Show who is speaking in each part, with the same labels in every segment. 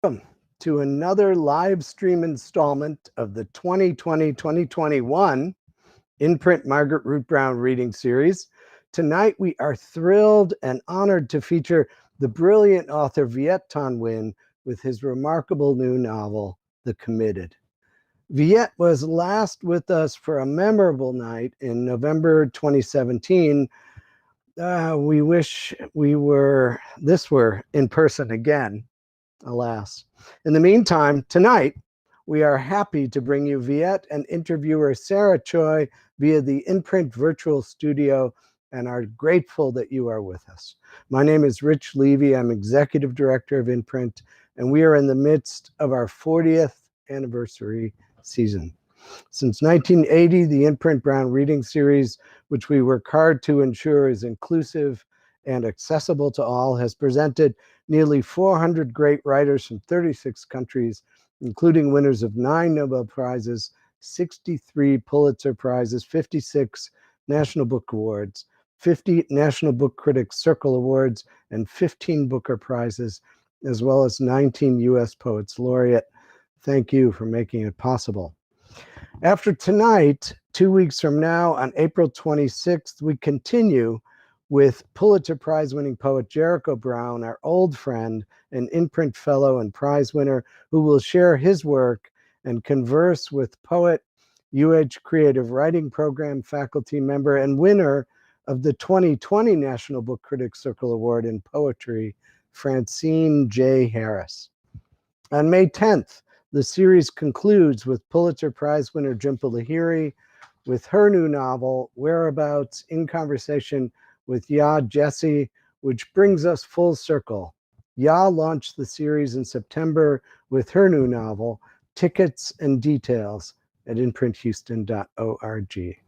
Speaker 1: Welcome to another live stream installment of the 2020-2021 In-Print Margaret Root Brown reading series. Tonight, we are thrilled and honored to feature the brilliant author Viet Thanh Nguyen with his remarkable new novel, The Committed. Viet was last with us for a memorable night in November 2017. We wish this were in person again. Alas. In the meantime, tonight, we are happy to bring you Viet and interviewer Sarah Choi via the In-Print Virtual Studio and are grateful that you are with us. My name is Rich Levy. I'm Executive Director of In-Print, and we are in the midst of our 40th anniversary season. Since 1980, the In-Print Brown Reading Series, which we work hard to ensure is inclusive and accessible to all, has presented nearly 400 great writers from 36 countries, including winners of 9 Nobel Prizes, 63 Pulitzer Prizes, 56 National Book Awards, 50 National Book Critics Circle Awards, and 15 Booker Prizes, as well as 19 U.S. Poets Laureate. Thank you for making it possible. After tonight, 2 weeks from now, on April 26th, we continue with Pulitzer Prize-winning poet Jericho Brown, our old friend, an In-Print Fellow and prize winner, who will share his work and converse with poet, UH Creative Writing Program faculty member, and winner of the 2020 National Book Critics Circle Award in Poetry, Francine J. Harris. On May 10th, the series concludes with Pulitzer Prize winner Jhumpa Lahiri with her new novel, Whereabouts, in conversation with Yaa Gyasi, which brings us full circle. Yaa launched the series in September with her new novel, Tickets and Details, at inprinthouston.org.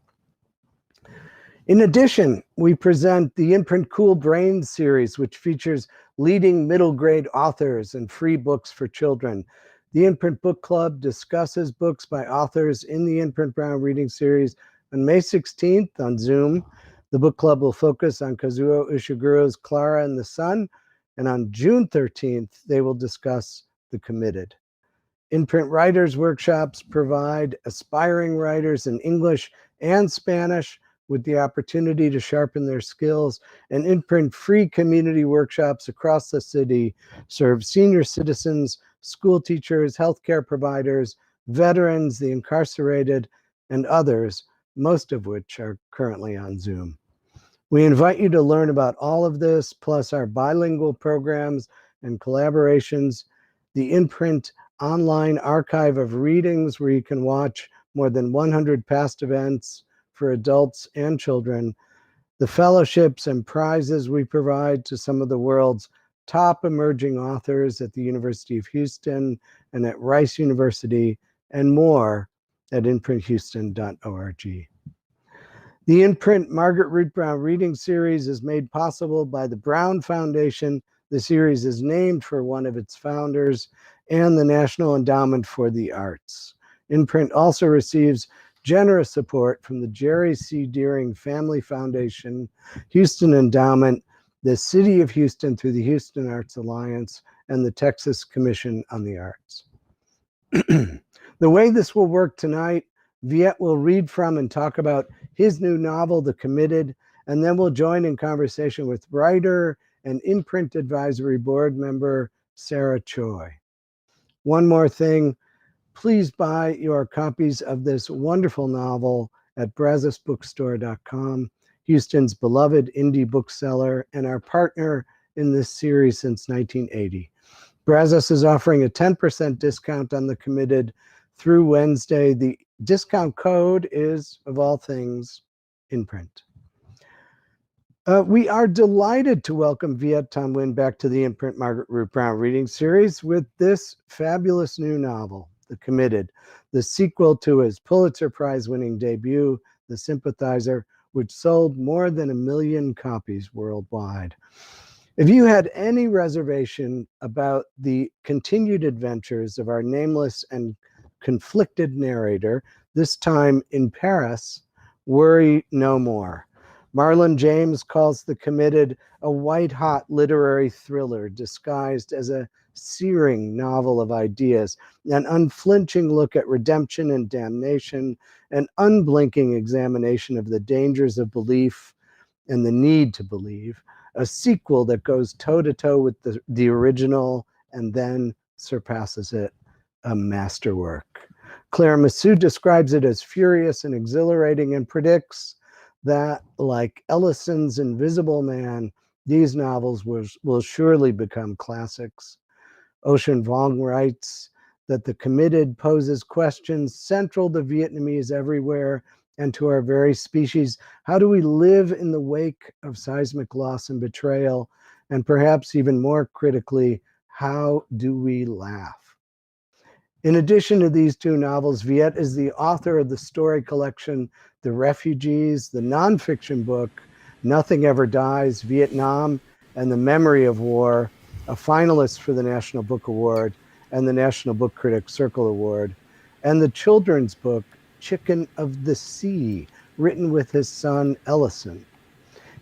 Speaker 1: In addition, we present the In-Print Cool Brains series, which features leading middle grade authors and free books for children. The In-Print Book Club discusses books by authors in the In-Print Brown Reading Series. On May 16th on Zoom, the book club will focus on Kazuo Ishiguro's Clara and the Sun, and on June 13th, they will discuss The Committed. In-Print Writers Workshops provide aspiring writers in English and Spanish with the opportunity to sharpen their skills, and In-Print free community workshops across the city serve senior citizens, school teachers, healthcare providers, veterans, the incarcerated, and others, most of which are currently on Zoom. We invite you to learn about all of this, plus our bilingual programs and collaborations, the In-Print online archive of readings where you can watch more than 100 past events for adults and children, the fellowships and prizes we provide to some of the world's top emerging authors at the University of Houston and at Rice University, and more at imprinthouston.org. The InPrint Margaret Root Brown Reading Series is made possible by the Brown Foundation. The series is named for one of its founders, and the National Endowment for the Arts. InPrint also receives generous support from the Jerry C. Deering Family Foundation, Houston Endowment, the City of Houston through the Houston Arts Alliance, and the Texas Commission on the Arts. The way this will work tonight, Viet will read from and talk about his new novel, The Committed, and then we'll join in conversation with writer and InPrint Advisory Board member Sarah Choi. One more thing, please buy your copies of this wonderful novel at brazosbookstore.com, Houston's beloved indie bookseller and our partner in this series since 1980. Brazos is offering a 10% discount on The Committed through Wednesday. The discount code is, of all things, InPrint. We are delighted to welcome Viet Thanh Nguyen back to the InPrint Margaret Root Brown Reading Series with this fabulous new novel, The Committed, the sequel to his Pulitzer Prize-winning debut, The Sympathizer, which sold more than 1 million copies worldwide. If you had any reservation about the continued adventures of our nameless and conflicted narrator, this time in Paris, worry no more. Marlon James calls The Committed a white-hot literary thriller disguised as a searing novel of ideas, an unflinching look at redemption and damnation, an unblinking examination of the dangers of belief and the need to believe, a sequel that goes toe-to-toe with the original and then surpasses it, a masterwork. Claire Massou describes it as furious and exhilarating and predicts that, like Ellison's Invisible Man, these novels will surely become classics. Ocean Vuong writes that The Committed poses questions central to Vietnamese everywhere and to our very species. How do we live in the wake of seismic loss and betrayal? And perhaps even more critically, how do we laugh? In addition to these two novels, Viet is the author of the story collection, The Refugees, the nonfiction book, Nothing Ever Dies, Vietnam and the Memory of War, a finalist for the National Book Award and the National Book Critics Circle Award, and the children's book, Chicken of the Sea, written with his son, Ellison.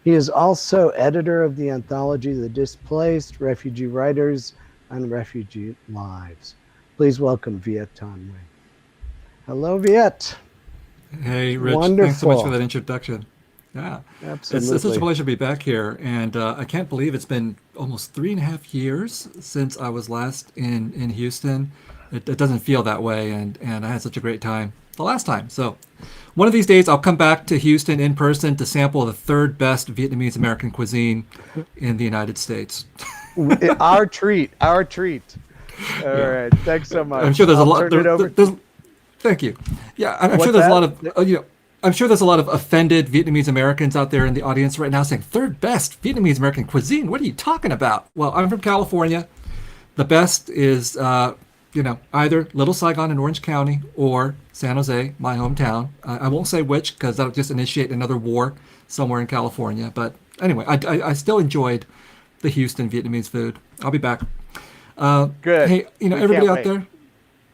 Speaker 1: He is also editor of the anthology, The Displaced, Refugee Writers and Refugee Lives. Please welcome Viet Thanh Nguyen. Hello, Viet.
Speaker 2: Hey, Rich.
Speaker 1: Wonderful.
Speaker 2: Thanks so much for that introduction. Yeah,
Speaker 1: Absolutely.
Speaker 2: it's such a pleasure to be back here, and I can't believe it's been almost 3.5 years since I was last in Houston. It doesn't feel that way, and I had such a great time the last time. So one of these days I'll come back to Houston in person to sample the third best Vietnamese American cuisine in the United States.
Speaker 1: Our treat. All right. Thanks so much.
Speaker 2: I'm sure there's a lot.
Speaker 1: Turn it over.
Speaker 2: Thank you. Yeah, I'm
Speaker 1: What's
Speaker 2: sure there's
Speaker 1: that?
Speaker 2: a lot of I'm sure there's a lot of offended Vietnamese Americans out there in the audience right now saying third best Vietnamese American cuisine. What are you talking about? Well, I'm from California. The best is either Little Saigon in Orange County or San Jose, my hometown. I won't say which because that'll just initiate another war somewhere in California. But anyway, I still enjoyed the Houston Vietnamese food. I'll be back.
Speaker 1: Good.
Speaker 2: Hey,
Speaker 1: We
Speaker 2: everybody
Speaker 1: can't
Speaker 2: out there.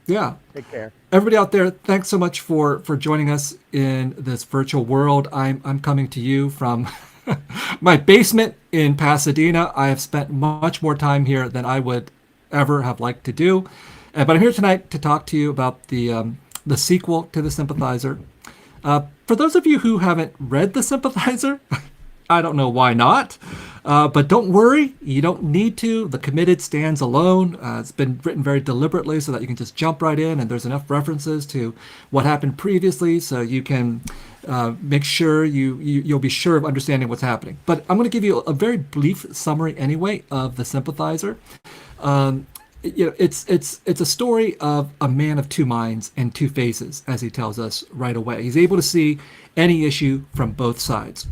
Speaker 2: Yeah.
Speaker 1: Take care.
Speaker 2: Everybody out there, thanks so much for joining us in this virtual world. I'm coming to you from my basement in Pasadena. I have spent much more time here than I would ever have liked to do. But I'm here tonight to talk to you about the sequel to The Sympathizer. For those of you who haven't read The Sympathizer, I don't know why not. But don't worry, you don't need to. The Committed stands alone. It's been written very deliberately so that you can just jump right in, and there's enough references to what happened previously so you can make sure you'll be sure of understanding what's happening. But I'm going to give you a very brief summary anyway of The Sympathizer. It's a story of a man of two minds and two faces, as he tells us right away. He's able to see any issue from both sides.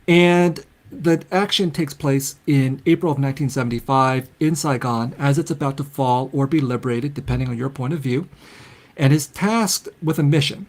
Speaker 2: And the action takes place in April of 1975 in Saigon as it's about to fall or be liberated, depending on your point of view, and is tasked with a mission.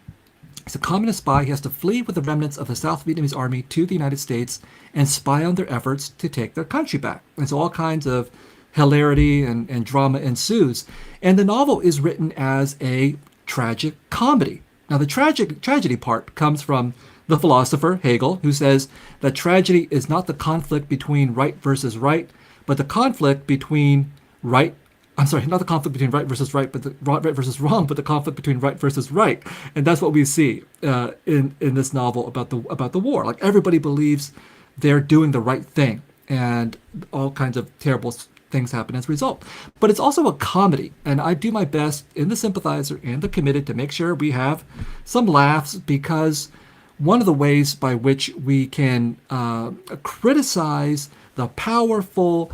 Speaker 2: He's a communist spy. He has to flee with the remnants of the South Vietnamese army to the United States and spy on their efforts to take their country back. And so all kinds of hilarity and drama ensues. And the novel is written as a tragic comedy. Now, the tragedy part comes from the philosopher Hegel, who says that tragedy is not the conflict between right versus right, but the conflict between right. I'm sorry, not the conflict between right versus right, but the right versus wrong, but the conflict between right versus right. And that's what we see in this novel about the war. Like, everybody believes they're doing the right thing, and all kinds of terrible things happen as a result. But it's also a comedy, and I do my best in The Sympathizer and The Committed to make sure we have some laughs, because one of the ways by which we can criticize the powerful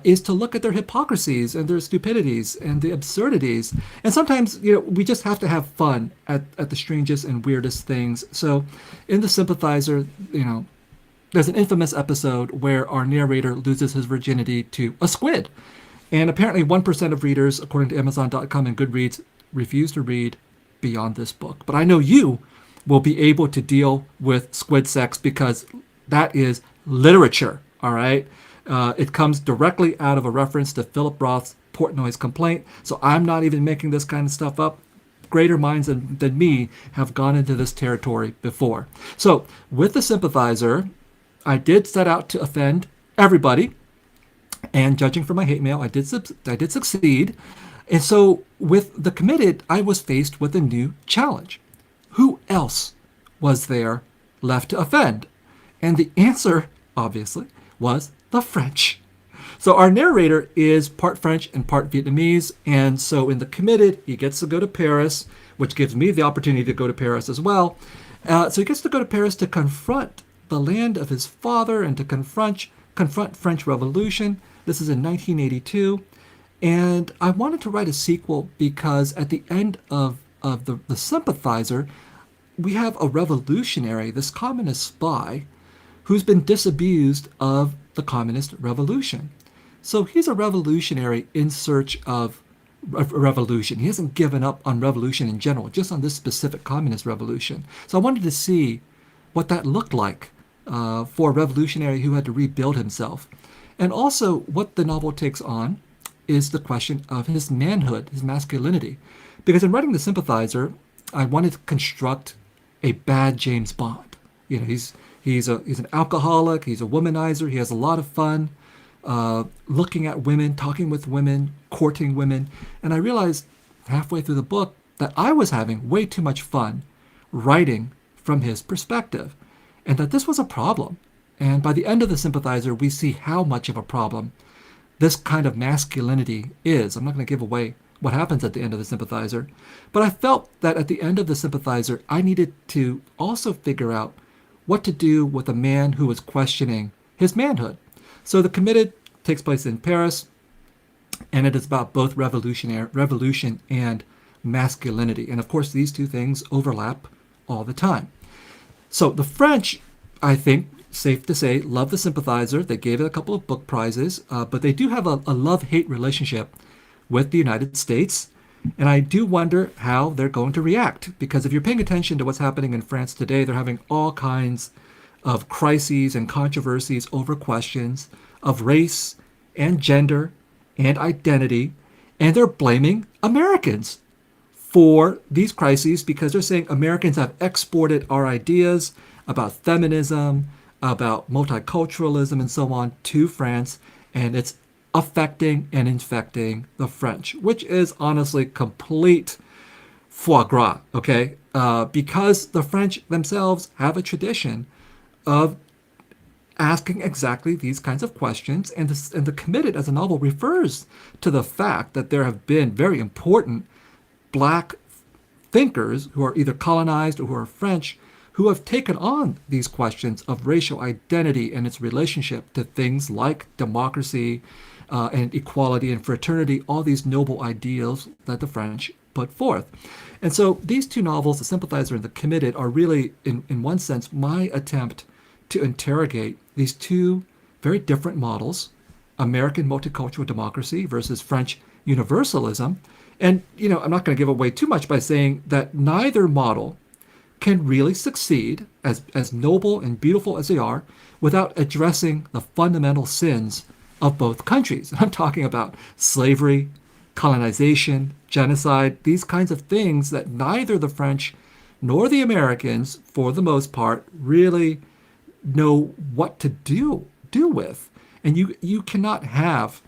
Speaker 2: is to look at their hypocrisies and their stupidities and the absurdities. And sometimes, we just have to have fun at the strangest and weirdest things. So in The Sympathizer, there's an infamous episode where our narrator loses his virginity to a squid. And apparently 1% of readers, according to Amazon.com and Goodreads, refuse to read beyond this book. But I know you will be able to deal with squid sex, because that is literature, all right? It comes directly out of a reference to Philip Roth's Portnoy's Complaint. So I'm not even making this kind of stuff up. Greater minds than me have gone into this territory before. So with The Sympathizer, I did set out to offend everybody, and judging from my hate mail, I did succeed. And so with The Committed, I was faced with a new challenge. Who else was there left to offend? And the answer, obviously, was the French. So our narrator is part French and part Vietnamese, and so in The Committed, he gets to go to Paris, which gives me the opportunity to go to Paris as well. So he gets to go to Paris to confront the land of his father and to confront French Revolution. This is in 1982. And I wanted to write a sequel because at the end of the Sympathizer, we have a revolutionary, this communist spy, who's been disabused of the communist revolution. So he's a revolutionary in search of a revolution. He hasn't given up on revolution in general, just on this specific communist revolution. So I wanted to see what that looked like for a revolutionary who had to rebuild himself. And also what the novel takes on is the question of his manhood, his masculinity. Because in writing The Sympathizer, I wanted to construct a bad James Bond. He's an alcoholic, he's a womanizer, he has a lot of fun looking at women, talking with women, courting women. And I realized halfway through the book that I was having way too much fun writing from his perspective, and that this was a problem. And by the end of The Sympathizer, we see how much of a problem this kind of masculinity is. I'm not going to give away what happens at the end of The Sympathizer, but I felt that at the end of The Sympathizer, I needed to also figure out what to do with a man who was questioning his manhood. So The Committed takes place in Paris, and it is about both revolution and masculinity. And of course, these two things overlap all the time. So the French, I think, safe to say, love The Sympathizer. They gave it a couple of book prizes, but they do have a love-hate relationship with the United States. And I do wonder how they're going to react, because if you're paying attention to what's happening in France today, they're having all kinds of crises and controversies over questions of race and gender and identity, and they're blaming Americans for these crises because they're saying Americans have exported our ideas about feminism, about multiculturalism, and so on to France, and it's affecting and infecting the French, which is honestly complete foie gras, okay? Because the French themselves have a tradition of asking exactly these kinds of questions, and The Committed as a novel refers to the fact that there have been very important black thinkers who are either colonized or who are French who have taken on these questions of racial identity and its relationship to things like democracy and equality and fraternity, all these noble ideals that the French put forth. And so these two novels, The Sympathizer and The Committed, are really, in one sense, my attempt to interrogate these two very different models, American multicultural democracy versus French universalism. And, I'm not going to give away too much by saying that neither model can really succeed, as noble and beautiful as they are, without addressing the fundamental sins of both countries. And I'm talking about slavery, colonization, genocide, these kinds of things that neither the French nor the Americans, for the most part, really know what to do with. And you cannot have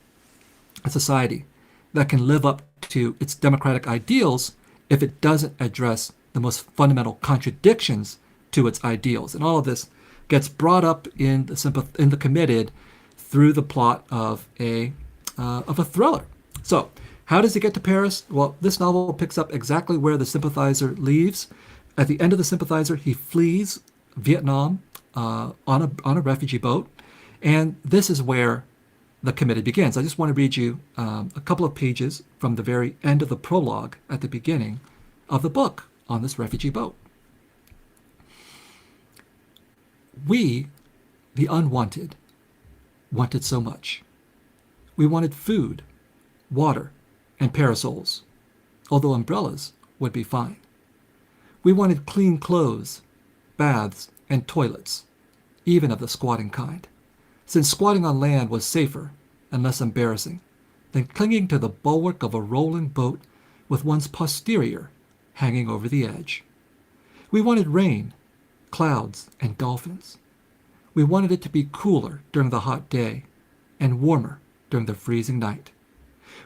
Speaker 2: a society that can live up to its democratic ideals if it doesn't address the most fundamental contradictions to its ideals. And all of this gets brought up in the Committed through the plot of a thriller. So, how does he get to Paris? Well, this novel picks up exactly where the Sympathizer leaves. At the end of the Sympathizer, he flees Vietnam on a refugee boat, and this is where the Committed begins. I just want to read you a couple of pages from the very end of the prologue at the beginning of the book on this refugee boat. We, the unwanted, wanted so much. We wanted food, water, and parasols, although umbrellas would be fine. We wanted clean clothes, baths, and toilets, even of the squatting kind, since squatting on land was safer and less embarrassing than clinging to the bulwark of a rolling boat with one's posterior hanging over the edge. We wanted rain, clouds, and dolphins. We wanted it to be cooler during the hot day and warmer during the freezing night.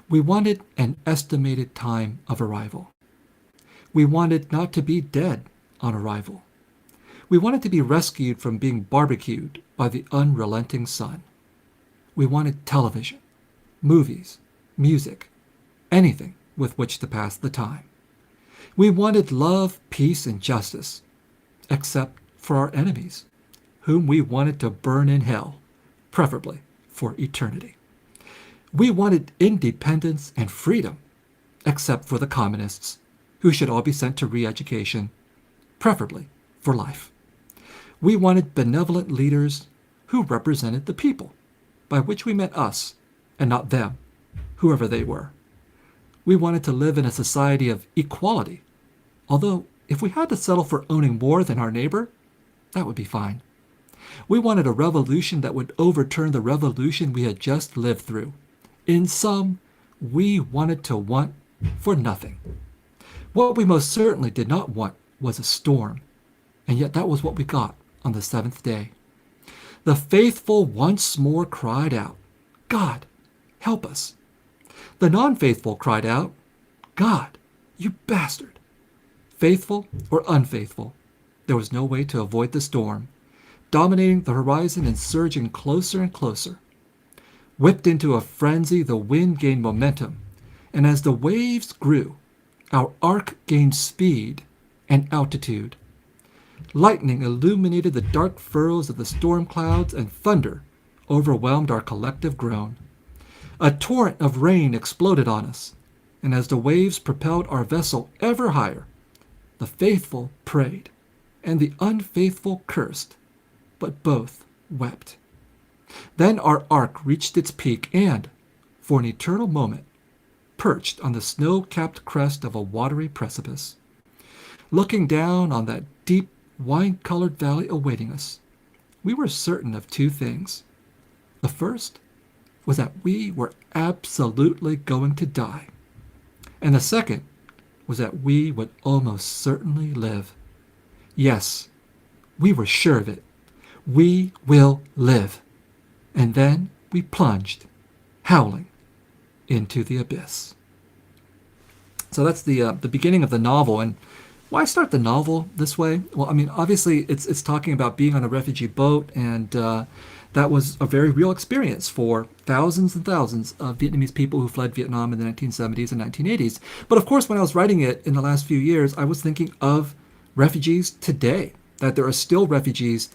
Speaker 2: We wanted an estimated time of arrival. We wanted not to be dead on arrival. We wanted to be rescued from being barbecued by the unrelenting sun. We wanted television, movies, music, anything with which to pass the time. We wanted love, peace, and justice, except for our enemies, whom we wanted to burn in hell, preferably for eternity. We wanted independence and freedom, except for the communists, who should all be sent to re-education, preferably for life. We wanted benevolent leaders who represented the people, by which we meant us, and not them, whoever they were. We wanted to live in a society of equality, although if we had to settle for owning more than our neighbor, that would be fine. We wanted a revolution that would overturn the revolution we had just lived through. In sum, we wanted to want for nothing. What we most certainly did not want was a storm, and yet that was what we got on the seventh day. The faithful once more cried out, "God, help us." The non-faithful cried out, "God, you bastard." Faithful or unfaithful, there was no way to avoid the storm, dominating the horizon and surging closer and closer. Whipped into a frenzy, the wind gained momentum, and as the waves grew, our ark gained speed and altitude. Lightning illuminated the dark furrows of the storm clouds, and thunder overwhelmed our collective groan. A torrent of rain exploded on us, and as the waves propelled our vessel ever higher, the faithful prayed, and the unfaithful cursed, but both wept. Then our ark reached its peak and, for an eternal moment, perched on the snow-capped crest of a watery precipice. Looking down on that deep, wine-colored valley awaiting us, we were certain of two things. The first was that we were absolutely going to die, and the second was that we would almost certainly live. Yes, we were sure of it. We will live. And then we plunged, howling, into the abyss. So that's the beginning of the novel. And why start the novel this way? Well, I mean, obviously it's talking about being on a refugee boat, and that was a very real experience for thousands and thousands of Vietnamese people who fled Vietnam in the 1970s and 1980s. But of course, when I was writing it in the last few years, I was thinking of refugees today, that there are still refugees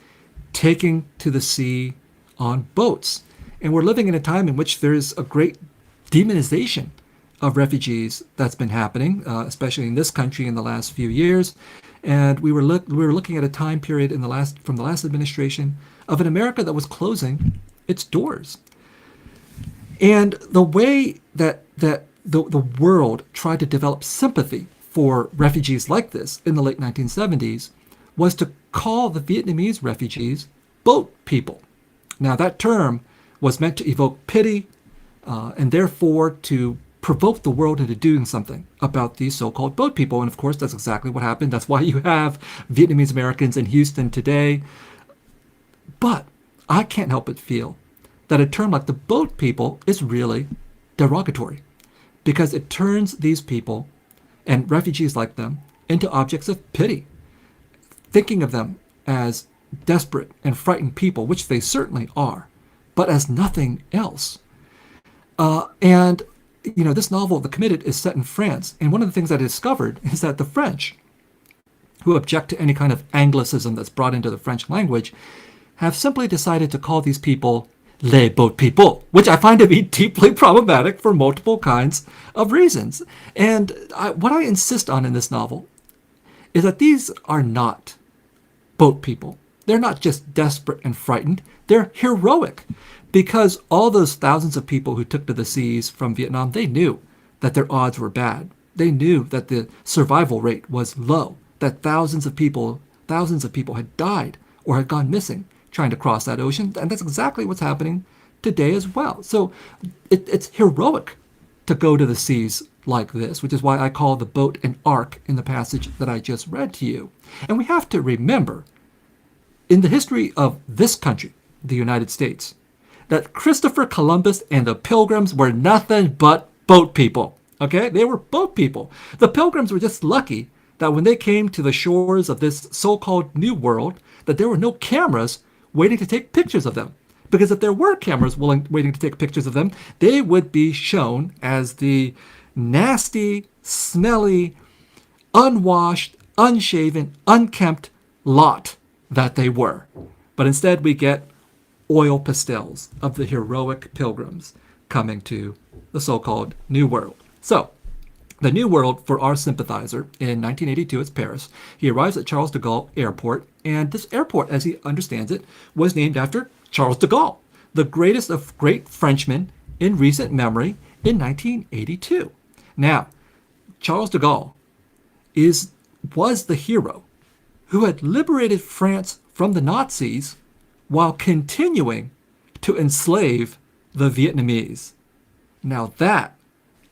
Speaker 2: taking to the sea on boats. And we're living in a time in which there is a great demonization of refugees that's been happening, especially in this country in the last few years. And we were looking at a time period from the last administration of an America that was closing its doors. And the way that the world tried to develop sympathy for refugees like this in the late 1970s was to call the Vietnamese refugees boat people. Now, that term was meant to evoke pity and therefore to provoke the world into doing something about these so-called boat people. And of course, that's exactly what happened. That's why you have Vietnamese Americans in Houston today. But I can't help but feel that a term like the boat people is really derogatory, because it turns these people and refugees like them into objects of pity, thinking of them as desperate and frightened people, which they certainly are, but as nothing else. And this novel, The Committed, is set in France. And one of the things I discovered is that the French, who object to any kind of Anglicism that's brought into the French language, have simply decided to call these people les boat people, which I find to be deeply problematic for multiple kinds of reasons. And what I insist on in this novel is that these are not boat people. They're not just desperate and frightened. They're heroic, because all those thousands of people who took to the seas from Vietnam, they knew that their odds were bad. They knew that the survival rate was low, that thousands of people had died or had gone missing trying to cross that ocean. And that's exactly what's happening today as well. So it's heroic to go to the seas like this, which is why I call the boat an ark in the passage that I just read to you. And we have to remember, in the history of this country, the United States, that Christopher Columbus and the Pilgrims were nothing but boat people. Okay? They were boat people. The Pilgrims were just lucky that when they came to the shores of this so-called New World, that there were no cameras waiting to take pictures of them. Because if there were cameras waiting to take pictures of them, they would be shown as the nasty, smelly, unwashed, unshaven, unkempt lot that they were. But instead we get oil pastels of the heroic pilgrims coming to the so-called New World. So, the New World for our sympathizer in 1982 is Paris. He arrives at Charles de Gaulle Airport, and this airport, as he understands it, was named after Charles de Gaulle, the greatest of great Frenchmen in recent memory, in 1982. Now, Charles de Gaulle was the hero who had liberated France from the Nazis while continuing to enslave the Vietnamese. Now that,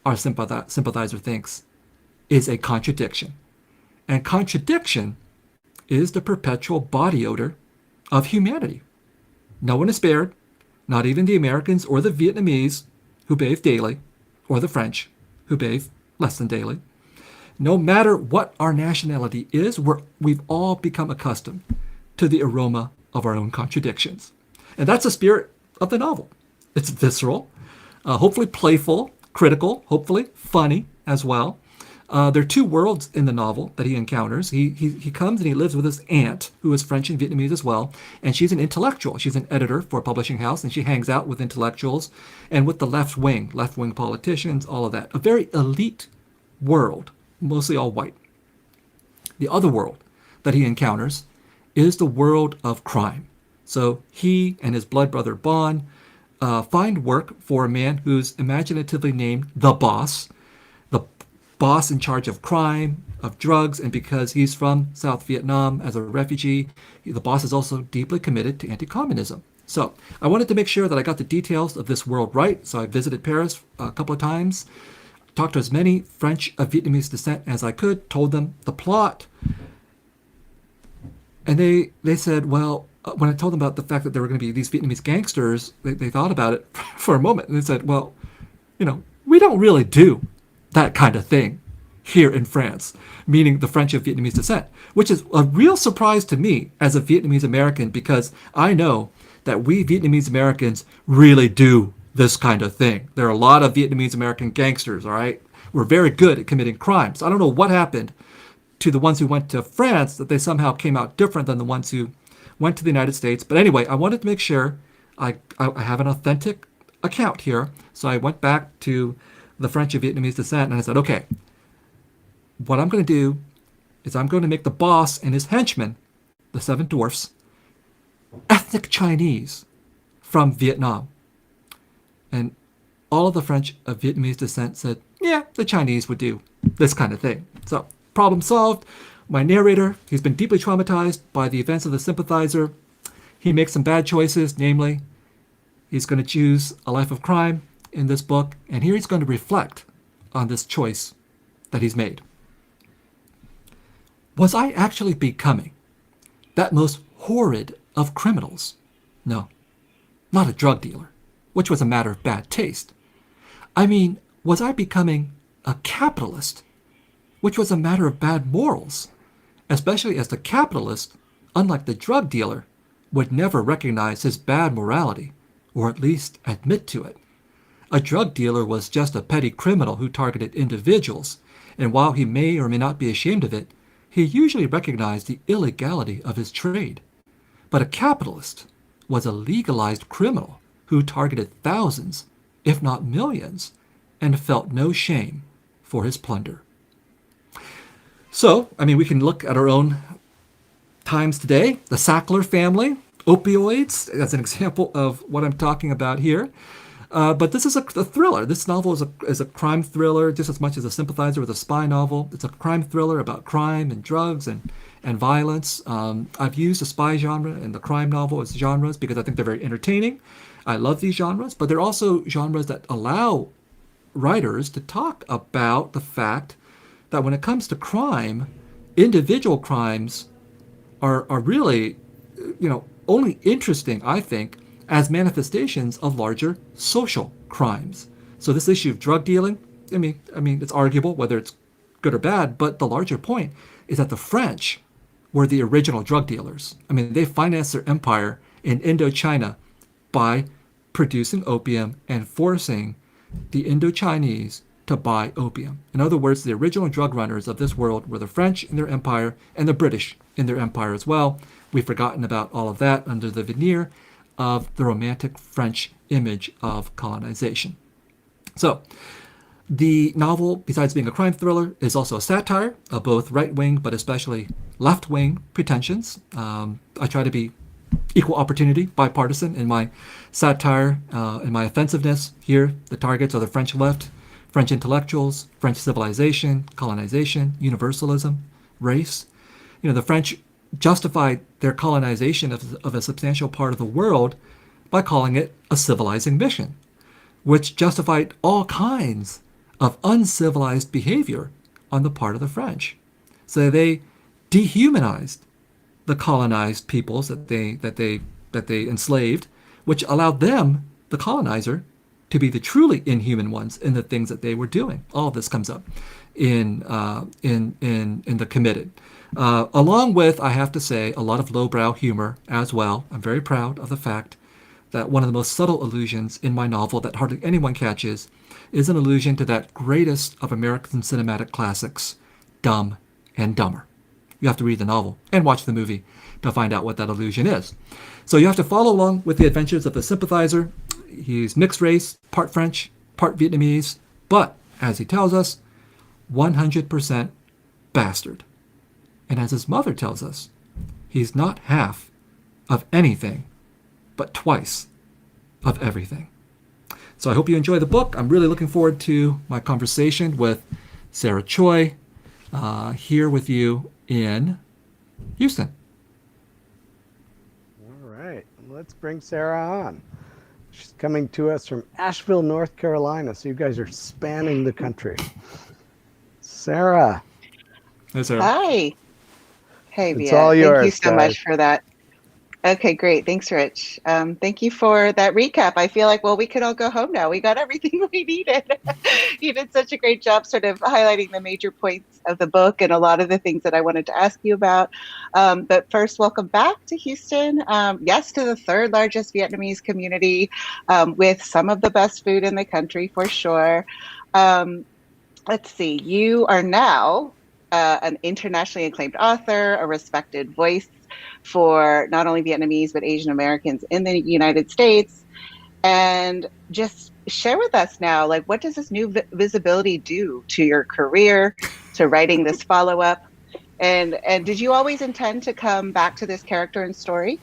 Speaker 2: our sympathizer thinks, is a contradiction. And contradiction is the perpetual body odor of humanity. No one is spared, not even the Americans or the Vietnamese, who bathe daily, or the French, who bathe less than daily. No matter what our nationality is, we've all become accustomed to the aroma of our own contradictions. And that's the spirit of the novel. It's visceral, hopefully playful, critical, hopefully funny as well. There are two worlds in the novel that he encounters. He comes and he lives with his aunt, who is French and Vietnamese as well, and she's an intellectual. She's an editor for a publishing house, and she hangs out with intellectuals and with the left-wing politicians, all of that. A very elite world, mostly all white. The other world that he encounters is the world of crime. So he and his blood brother Bon find work for a man who's imaginatively named the boss in charge of crime, of drugs, and because he's from South Vietnam as a refugee, the boss is also deeply committed to anti-communism. So I wanted to make sure that I got the details of this world right, so I visited Paris a couple of times, talked to as many French of Vietnamese descent as I could, told them the plot, and they said, well, when I told them about the fact that there were going to be these Vietnamese gangsters, they thought about it for a moment, and they said, well, we don't really do that kind of thing here in France, meaning the French of Vietnamese descent, which is a real surprise to me as a Vietnamese American, because I know that we Vietnamese Americans really do this kind of thing. There are a lot of Vietnamese American gangsters, all right? We're very good at committing crimes. I don't know what happened to the ones who went to France, that they somehow came out different than the ones who went to the United States. But anyway, I wanted to make sure I have an authentic account here. So I went back to the French of Vietnamese descent and I said, okay, what I'm going to do is I'm going to make the boss and his henchmen, the seven dwarfs, ethnic Chinese from Vietnam. And all of the French of Vietnamese descent said, yeah, the Chinese would do this kind of thing. So, problem solved. My narrator, he's been deeply traumatized by the events of the Sympathizer. He makes some bad choices, namely, he's going to choose a life of crime in this book, and here he's going to reflect on this choice that he's made. Was I actually becoming that most horrid of criminals? No, not a drug dealer, which was a matter of bad taste. I mean, was I becoming a capitalist, which was a matter of bad morals, especially as the capitalist, unlike the drug dealer, would never recognize his bad morality, or at least admit to it. A drug dealer was just a petty criminal who targeted individuals, and while he may or may not be ashamed of it, he usually recognized the illegality of his trade. But a capitalist was a legalized criminal who targeted thousands, if not millions, and felt no shame for his plunder. So, I mean, we can look at our own times today. The Sackler family, opioids, as an example of what I'm talking about here. But this is a thriller. This novel is a crime thriller just as much as a Sympathizer was a spy novel. It's a crime thriller about crime and drugs and violence. I've used the spy genre and the crime novel as genres because I think they're very entertaining. I love these genres, but they're also genres that allow writers to talk about the fact that when it comes to crime, individual crimes are really, only interesting, I think, as manifestations of larger social crimes. So this issue of drug dealing, I mean, it's arguable whether it's good or bad, but the larger point is that the French were the original drug dealers. I mean, they financed their empire in Indochina by producing opium and forcing the Indochinese to buy opium. In other words, the original drug runners of this world were the French in their empire and the British in their empire as well. We've forgotten about all of that under the veneer of the romantic French image of colonization. So, the novel, besides being a crime thriller, is also a satire of both right-wing but especially left-wing pretensions. I try to be equal opportunity, bipartisan in my satire, in my offensiveness. Here, the targets are the French left, French intellectuals, French civilization, colonization, universalism, race. The French justified their colonization of a substantial part of the world by calling it a civilizing mission, which justified all kinds of uncivilized behavior on the part of the French. So they dehumanized the colonized peoples that they enslaved, which allowed them, the colonizer, to be the truly inhuman ones in the things that they were doing. All of this comes up in the Committed. Along with, I have to say, a lot of lowbrow humor as well. I'm very proud of the fact that one of the most subtle allusions in my novel that hardly anyone catches is an allusion to that greatest of American cinematic classics, Dumb and Dumber. You have to read the novel and watch the movie to find out what that allusion is. So you have to follow along with the adventures of the Sympathizer. He's mixed race, part French, part Vietnamese, but, as he tells us, 100% bastard. And as his mother tells us, he's not half of anything, but twice of everything. So I hope you enjoy the book. I'm really looking forward to my conversation with Sarah Choi here with you in Houston.
Speaker 1: All right, let's bring Sarah on. She's coming to us from Asheville, North Carolina. So you guys are spanning the country. Sarah.
Speaker 2: Hey, Sarah.
Speaker 3: Hi. Hey,
Speaker 1: It's
Speaker 3: Via.
Speaker 1: all yours,
Speaker 3: Thank you so
Speaker 1: guys.
Speaker 3: much for that. Okay, great. Thanks, Rich. Thank you for that recap. I feel like, well, we could all go home now. We got everything we needed. You did such a great job sort of highlighting the major points of the book and a lot of the things that I wanted to ask you about. But first, welcome back to Houston. Yes, to the third largest Vietnamese community with some of the best food in the country for sure. Let's see. You are now an internationally acclaimed author, a respected voice for not only Vietnamese, but Asian Americans in the United States. And just share with us now, like, what does this new visibility do to your career, to writing this follow-up? And did you always intend to come back to this character and story?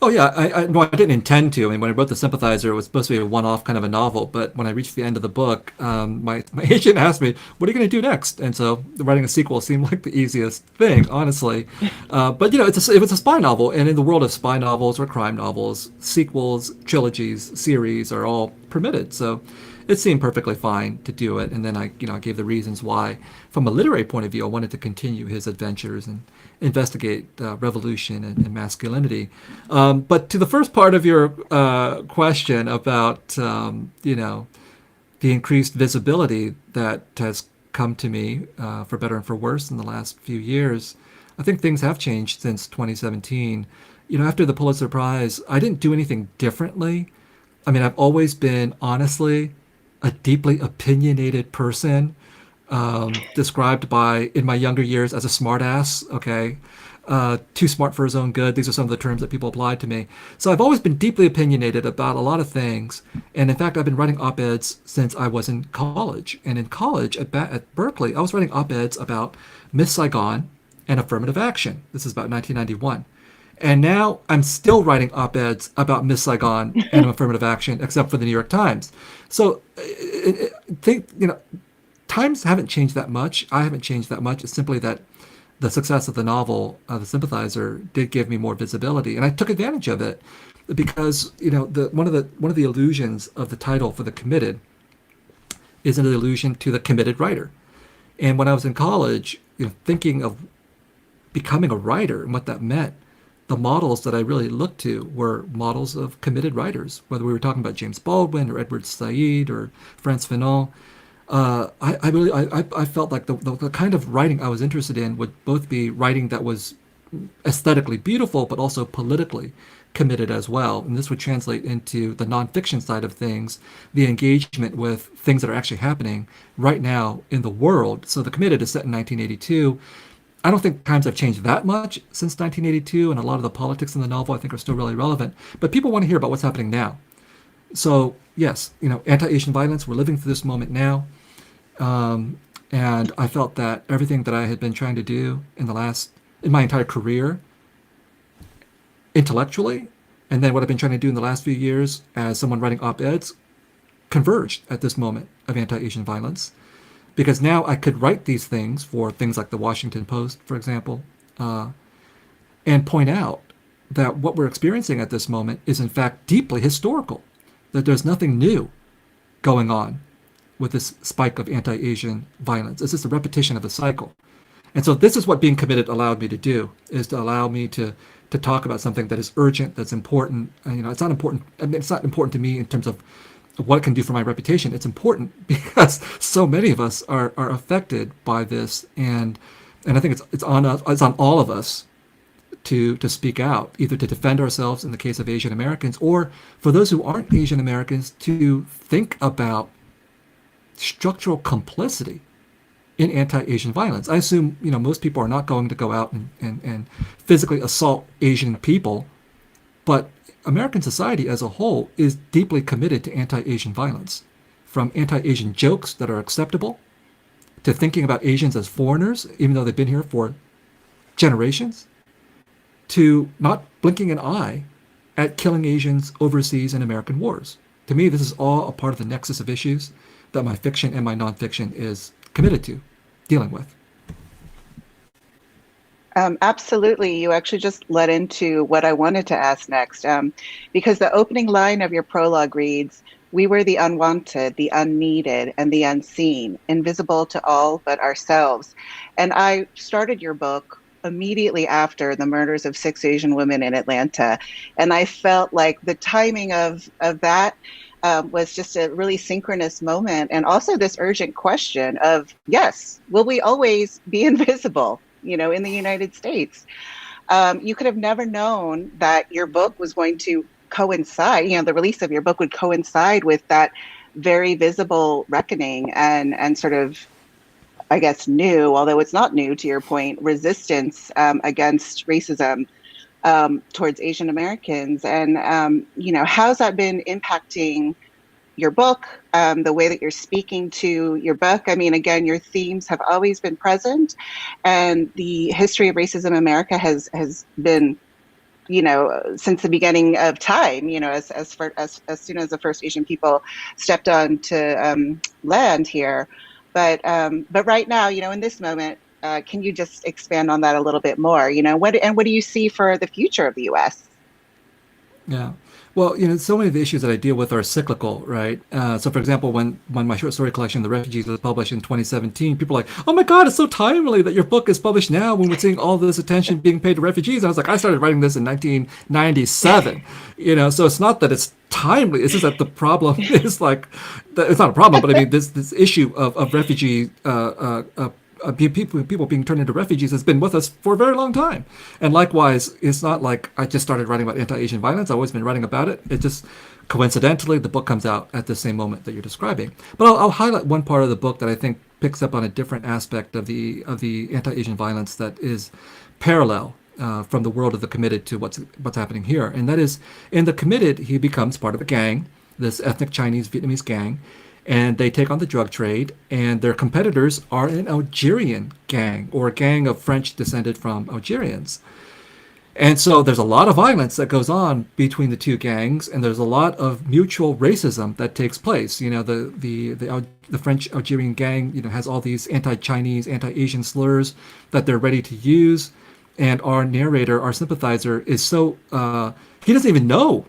Speaker 2: Oh yeah, no, I didn't intend to. I mean, when I wrote The Sympathizer, it was supposed to be a one-off kind of a novel. But when I reached the end of the book, my agent asked me, "What are you going to do next?" And so writing a sequel seemed like the easiest thing, honestly. But you know, it was a spy novel, and in the world of spy novels or crime novels, sequels, trilogies, series are all permitted. So it seemed perfectly fine to do it. And then I gave the reasons why, from a literary point of view, I wanted to continue his adventures and investigate revolution and masculinity. But to the first part of your question about, the increased visibility that has come to me, for better and for worse, in the last few years, I think things have changed since 2017. After the Pulitzer Prize, I didn't do anything differently. I mean, I've always been, honestly, a deeply opinionated person, described in my younger years as a smartass. Okay, too smart for his own good. These are some of the terms that people applied to me. So I've always been deeply opinionated about a lot of things, and in fact, I've been writing op-eds since I was in college. And in college at Berkeley, I was writing op-eds about Miss Saigon and affirmative action. This is about 1991. And now I'm still writing op-eds about Miss Saigon and affirmative action, except for the New York Times. So times haven't changed that much. I haven't changed that much. It's simply that the success of the novel, The Sympathizer, did give me more visibility, and I took advantage of it because one of the illusions of the title for The Committed is an allusion to the committed writer. And when I was in college, thinking of becoming a writer and what that meant, the models that I really looked to were models of committed writers, whether we were talking about James Baldwin or Edward Said or Frantz Fanon. I felt like the kind of writing I was interested in would both be writing that was aesthetically beautiful, but also politically committed as well. And this would translate into the nonfiction side of things, the engagement with things that are actually happening right now in the world. So The Committed is set in 1982. I don't think times have changed that much since 1982, and a lot of the politics in the novel I think are still really relevant. But people want to hear about what's happening now. So yes, anti-Asian violence, we're living through this moment now. And I felt that everything that I had been trying to do in my entire career, intellectually, and then what I've been trying to do in the last few years as someone writing op-eds, converged at this moment of anti-Asian violence. Because now I could write these things for things like the Washington Post, for example, and point out that what we're experiencing at this moment is in fact deeply historical, that there's nothing new going on with this spike of anti-Asian violence. It's just a repetition of a cycle. And so this is what being committed allowed me to do, is to allow me to talk about something that is urgent, that's important. And, it's not important. I mean, it's not important to me in terms of what it can do for my reputation. It's important because so many of us are affected by this, and I think it's on us, it's on all of us to speak out, either to defend ourselves in the case of Asian Americans, or for those who aren't Asian Americans to think about structural complicity in anti-Asian violence. I assume most people are not going to go out and physically assault Asian people, but American society as a whole is deeply committed to anti-Asian violence, from anti-Asian jokes that are acceptable to thinking about Asians as foreigners, even though they've been here for generations, to not blinking an eye at killing Asians overseas in American wars. To me, this is all a part of the nexus of issues that my fiction and my nonfiction is committed to dealing with.
Speaker 3: Absolutely. You actually just led into what I wanted to ask next, because the opening line of your prologue reads, "We were the unwanted, the unneeded, and the unseen, invisible to all but ourselves." And I started your book immediately after the murders of 6 Asian women in Atlanta. And I felt like the timing of that was just a really synchronous moment. And also this urgent question of, yes, will we always be invisible? In the United States. You could have never known that your book was going to coincide, the release of your book would coincide with that very visible reckoning and sort of, I guess, new, although it's not new to your point, resistance against racism towards Asian Americans. And, how's that been impacting your book, the way that you're speaking to your book. I mean, again, your themes have always been present, and the history of racism in America has been, since the beginning of time. As soon as the first Asian people stepped on to land here, but right now, in this moment, can you just expand on that a little bit more? What do you see for the future of the U.S.?
Speaker 2: Yeah. Well, so many of the issues that I deal with are cyclical, right? So, for example, when my short story collection, The Refugees, was published in 2017, people are like, "Oh my God, it's so timely that your book is published now when we're seeing all this attention being paid to refugees." I was like, I started writing this in 1997, so it's not that it's timely. It's just that the problem is like, it's not a problem, but I mean, this issue of refugee people being turned into refugees has been with us for a very long time. And likewise, it's not like I just started writing about anti-Asian violence. I've always been writing about it. It just coincidentally, the book comes out at the same moment that you're describing. But I'll highlight one part of the book that I think picks up on a different aspect of the anti-Asian violence that is parallel from the world of The Committed to what's happening here. And that is, in The Committed, he becomes part of a gang, this ethnic Chinese Vietnamese gang, and they take on the drug trade, and their competitors are an Algerian gang, or a gang of French descended from Algerians. And so there's a lot of violence that goes on between the two gangs, and there's a lot of mutual racism that takes place. The French Algerian gang, has all these anti-Chinese, anti-Asian slurs that they're ready to use, and our narrator, our sympathizer, is so he doesn't even know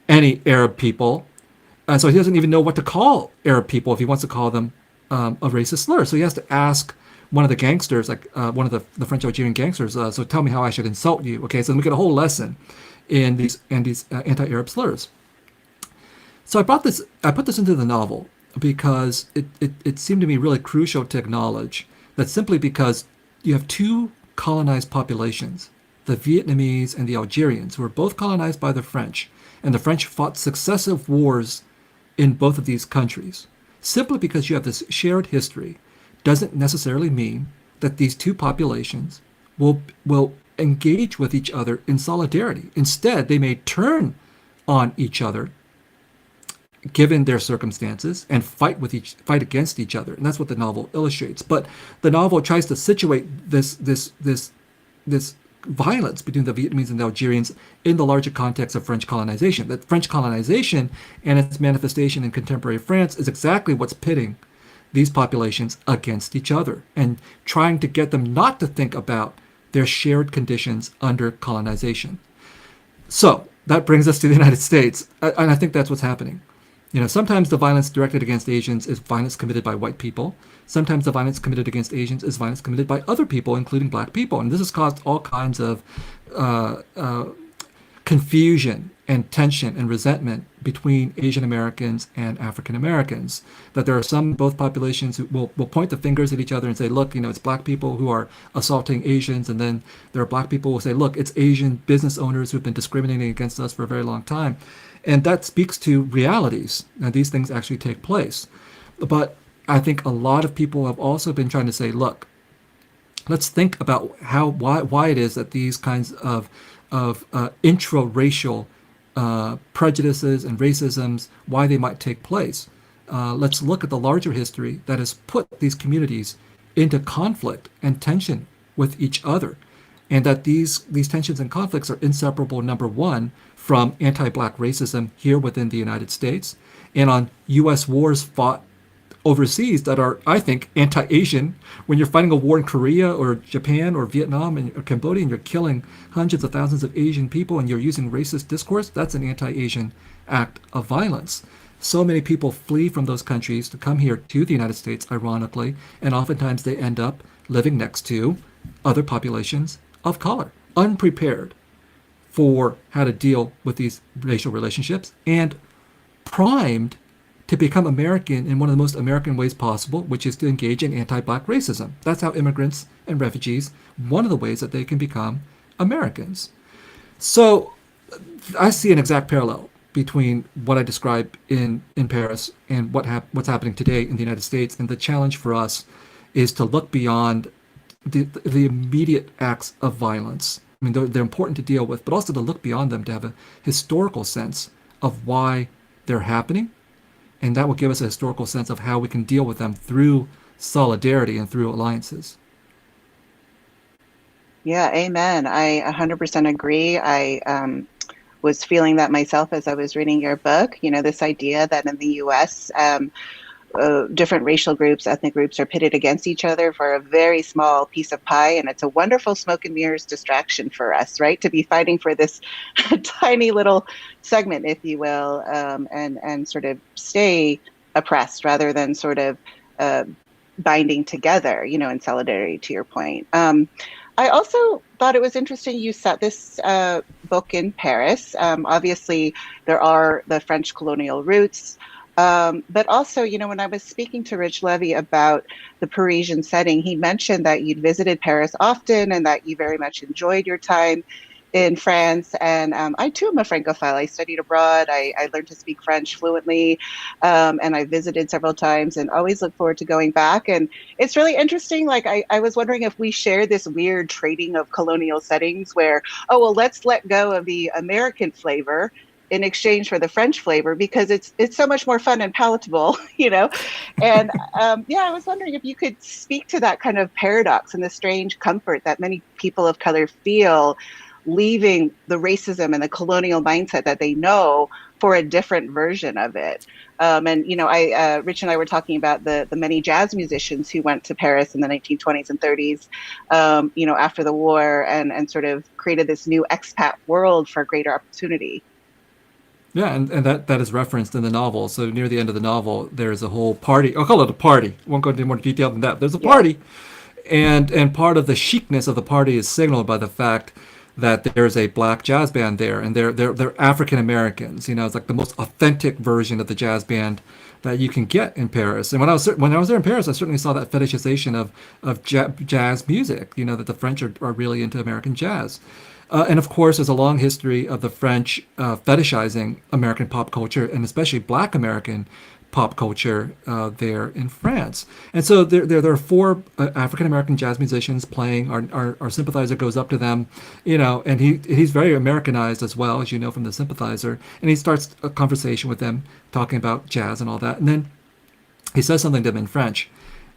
Speaker 2: any Arab people. And so he doesn't even know what to call Arab people if he wants to call them a racist slur. So he has to ask one of the gangsters, like one of the French Algerian gangsters, so tell me how I should insult you. Okay, so we get a whole lesson in these anti-Arab slurs. So I put this into the novel because it seemed to me really crucial to acknowledge that simply because you have two colonized populations, the Vietnamese and the Algerians, who were both colonized by the French, and the French fought successive wars in both of these countries. Simply because you have this shared history doesn't necessarily mean that these two populations will engage with each other in solidarity. Instead, they may turn on each other given their circumstances and fight against each other. And that's what the novel illustrates. But the novel tries to situate this violence between the Vietnamese and the Algerians in the larger context of French colonization. That French colonization and its manifestation in contemporary France is exactly what's pitting these populations against each other and trying to get them not to think about their shared conditions under colonization. So that brings us to the United States, and I think that's what's happening. Sometimes the violence directed against Asians is violence committed by white people. Sometimes the violence committed against Asians is violence committed by other people, including black people. And this has caused all kinds of confusion and tension and resentment between Asian Americans and African Americans. That there are some, both populations, who will point the fingers at each other and say, look, it's black people who are assaulting Asians. And then there are black people who will say, look, it's Asian business owners who've been discriminating against us for a very long time. And that speaks to realities. And these things actually take place. But I think a lot of people have also been trying to say, look, let's think about why it is that these kinds of intra-racial prejudices and racisms, why they might take place. Let's look at the larger history that has put these communities into conflict and tension with each other, and that these tensions and conflicts are inseparable, number one, from anti-black racism here within the United States, and on U.S. wars fought overseas that are, I think, anti-Asian. When you're fighting a war in Korea or Japan or Vietnam or Cambodia, and you're killing hundreds of thousands of Asian people and you're using racist discourse, that's an anti-Asian act of violence. So many people flee from those countries to come here to the United States, ironically, and oftentimes they end up living next to other populations of color, unprepared for how to deal with these racial relationships, and primed to become American in one of the most American ways possible, which is to engage in anti-black racism. That's how immigrants and refugees, one of the ways that they can become Americans. So I see an exact parallel between what I describe in Paris and what's happening today in the United States. And the challenge for us is to look beyond the immediate acts of violence. I mean, they're important to deal with, but also to look beyond them, to have a historical sense of why they're happening, And that will give us a historical sense of how we can deal with them through solidarity and through alliances.
Speaker 3: Yeah, amen. I 100% agree. I was feeling that myself as I was reading your book. You know, this idea that in the US, different racial groups, ethnic groups are pitted against each other for a very small piece of pie. And it's a wonderful smoke and mirrors distraction for us, right? To be fighting for this tiny little segment, if you will, and sort of stay oppressed rather than sort of uh, binding together, you know, in solidarity, to your point. I also thought it was interesting you set this book in Paris. Obviously, there are the French colonial roots. But also, you know, when I was speaking to Rich Levy about the Parisian setting, he mentioned that you'd visited Paris often and that you very much enjoyed your time in France. And I too am a Francophile. I studied abroad. I learned to speak French fluently, and I visited several times and always look forward to going back. And it's really interesting. Like, I was wondering if we share this weird trading of colonial settings where, oh, well, let's let go of the American flavor in exchange for the French flavor because it's so much more fun and palatable, you know. And yeah, I was wondering if you could speak to that kind of paradox and the strange comfort that many people of color feel leaving the racism and the colonial mindset that they know for a different version of it. And you know, Rich and I were talking about the many jazz musicians who went to Paris in the 1920s and 30s, you know, after the war, and sort of created this new expat world for greater opportunity.
Speaker 2: Yeah, and that is referenced in the novel. So near the end of the novel, there's a whole party. I'll call it a party. Won't go into more detail than that. There's a party, and part of the chicness of the party is signaled by the fact that there's a black jazz band there, and they're African Americans. You know, it's like the most authentic version of the jazz band that you can get in Paris. And when I was there in Paris, I certainly saw that fetishization of jazz music. You know, that the French are really into American jazz. And of course, there's a long history of the French fetishizing American pop culture, and especially Black American pop culture there in France. And so there are four African American jazz musicians playing. Our sympathizer goes up to them, you know, and he's very Americanized as well, as you know from the sympathizer. And he starts a conversation with them, talking about jazz and all that. And then he says something to them in French.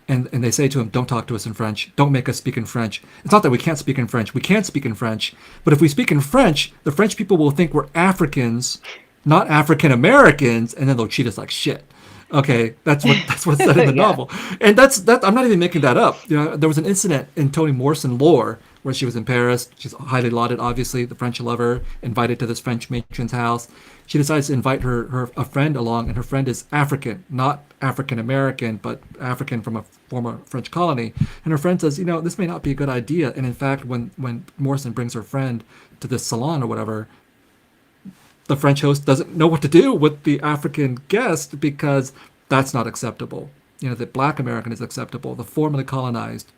Speaker 2: And they say to him, don't talk to us in French. Don't make us speak in French. It's not that we can't speak in French. We can speak in French. But if we speak in French, the French people will think we're Africans, not African Americans, and then they'll treat us like shit. Okay, that's what's said in the
Speaker 3: Yeah.
Speaker 2: novel. And that's I'm not even making that up. You know, there was an incident in Toni Morrison lore where she was in Paris. She's highly lauded, obviously, the French lover, invited to this French matron's house. She decides to invite her a friend along, and her friend is African, not African American, but African from a former French colony. And her friend says, you know, this may not be a good idea. And in fact, when Morrison brings her friend to this salon or whatever, the French host doesn't know what to do with the African guest because that's not acceptable. You know, that Black American is acceptable. The formerly colonized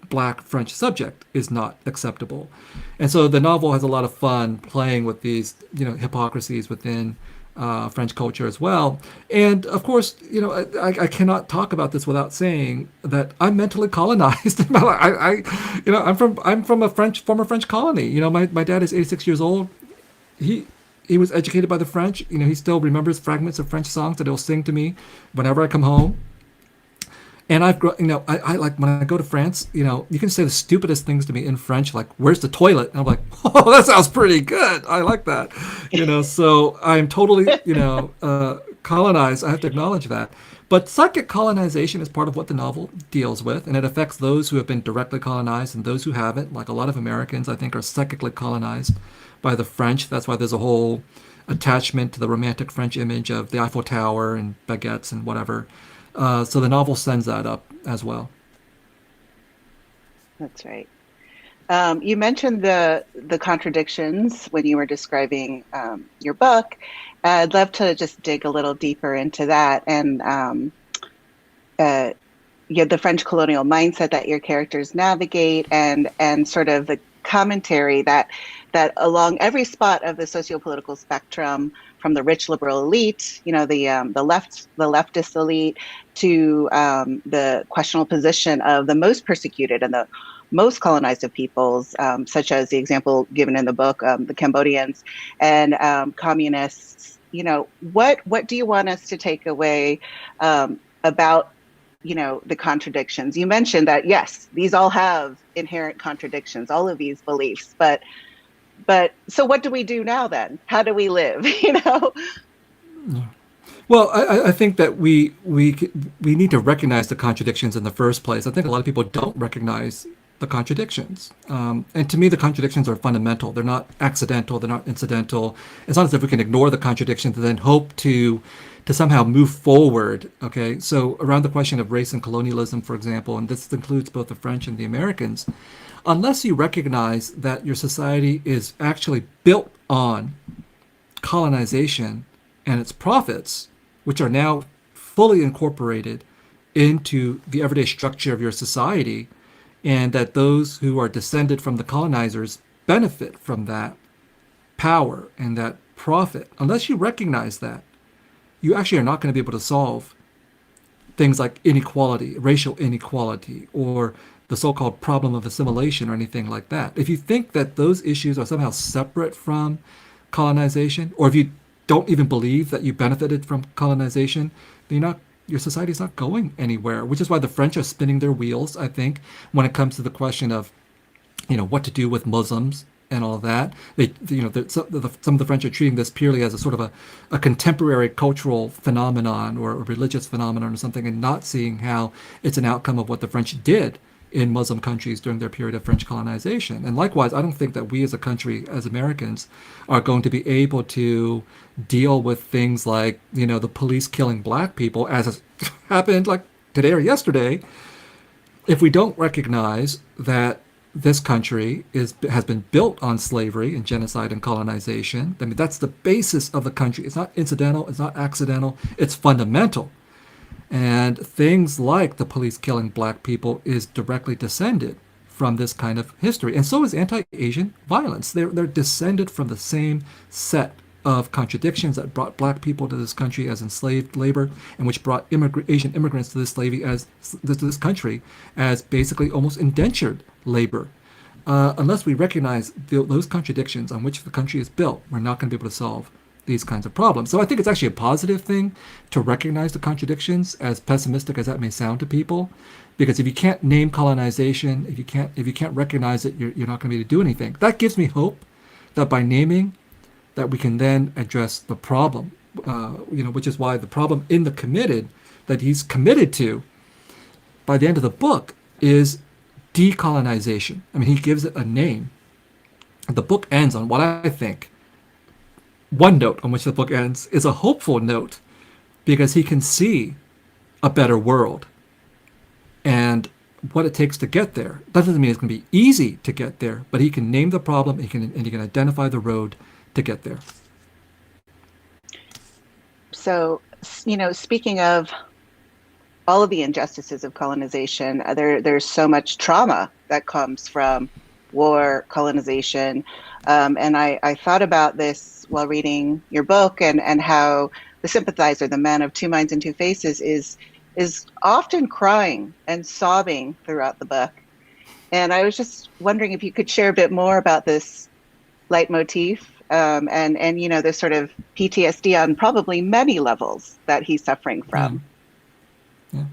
Speaker 2: Black French subject is not acceptable. And so the novel has a lot of fun playing with these, you know, hypocrisies within French culture as well. And of course, you know, I cannot talk about this without saying that I'm mentally colonized. You know, I'm from a former French colony. You know, my dad is 86 years old. He was educated by the French. You know, he still remembers fragments of French songs that he'll sing to me whenever I come home. And you know, I like when I go to France, you know, you can say the stupidest things to me in French, like, where's the toilet? And I'm like, oh, that sounds pretty good. I like that. You know, so I'm totally, you know, colonized. I have to acknowledge that. But psychic colonization is part of what the novel deals with, and it affects those who have been directly colonized and those who haven't. Like a lot of Americans, I think, are psychically colonized by the French. That's why there's a whole attachment to the romantic French image of the Eiffel Tower and baguettes and whatever. So the novel sends that up as well.
Speaker 3: That's right. You mentioned the contradictions when you were describing your book. I'd love to just dig a little deeper into that, and the French colonial mindset that your characters navigate, and sort of the commentary that along every spot of the socio-political spectrum, from the rich liberal elite, you know, the leftist elite, to the questionable position of the most persecuted and the most colonized of peoples, such as the example given in the book, the Cambodians and communists, what do you want us to take away about the contradictions? You mentioned that yes, these all have inherent contradictions, all of these beliefs, but so what do we do now then? How do we live?
Speaker 2: Well, I think that we need to recognize the contradictions in the first place. I think a lot of people don't recognize the contradictions, and to me, the contradictions are fundamental. They're not accidental. They're not incidental. It's not as if we can ignore the contradictions and then hope to somehow move forward. Okay, so around the question of race and colonialism, for example, and this includes both the French and the Americans, unless you recognize that your society is actually built on colonization and its profits, which are now fully incorporated into the everyday structure of your society, and that those who are descended from the colonizers benefit from that power and that profit. Unless you recognize that, you actually are not going to be able to solve things like inequality, racial inequality, or the so-called problem of assimilation or anything like that. If you think that those issues are somehow separate from colonization, or if you don't even believe that you benefited from colonization, then your society's not going anywhere, which is why the French are spinning their wheels, I think, when it comes to the question of, what to do with Muslims and all of that. Some of the French are treating this purely as a sort of a contemporary cultural phenomenon or a religious phenomenon or something, and not seeing how it's an outcome of what the French did in Muslim countries during their period of French colonization. And likewise, I don't think that we as a country, as Americans, are going to be able to deal with things like, the police killing black people, as has happened like today or yesterday, if we don't recognize that this country has been built on slavery and genocide and colonization. I mean, that's the basis of the country. It's not incidental, it's not accidental, it's fundamental. And things like the police killing black people is directly descended from this kind of history. And so is anti-Asian violence. They're descended from the same set of contradictions that brought black people to this country as enslaved labor, and which brought Asian immigrants to this country as basically almost indentured labor. Unless we recognize those contradictions on which the country is built, we're not going to be able to solve these kinds of problems. So I think it's actually a positive thing to recognize the contradictions, as pessimistic as that may sound to people, because if you can't name colonization, if you can't recognize it, you're not going to be able to do anything. That gives me hope that by naming, that we can then address the problem, which is why the problem in The Committed that he's committed to by the end of the book is decolonization. I mean, he gives it a name. The book ends on what I think, one note on which the book ends is a hopeful note, because he can see a better world and what it takes to get there. That doesn't mean it's going to be easy to get there, but he can name the problem, he can identify the road to get there.
Speaker 3: So, speaking of all of the injustices of colonization, there's so much trauma that comes from war, colonization. And I thought about this while reading your book, and how the sympathizer, the man of two minds and two faces, is often crying and sobbing throughout the book. And I was just wondering if you could share a bit more about this leitmotif, and this sort of PTSD on probably many levels that he's suffering from.
Speaker 2: Yeah.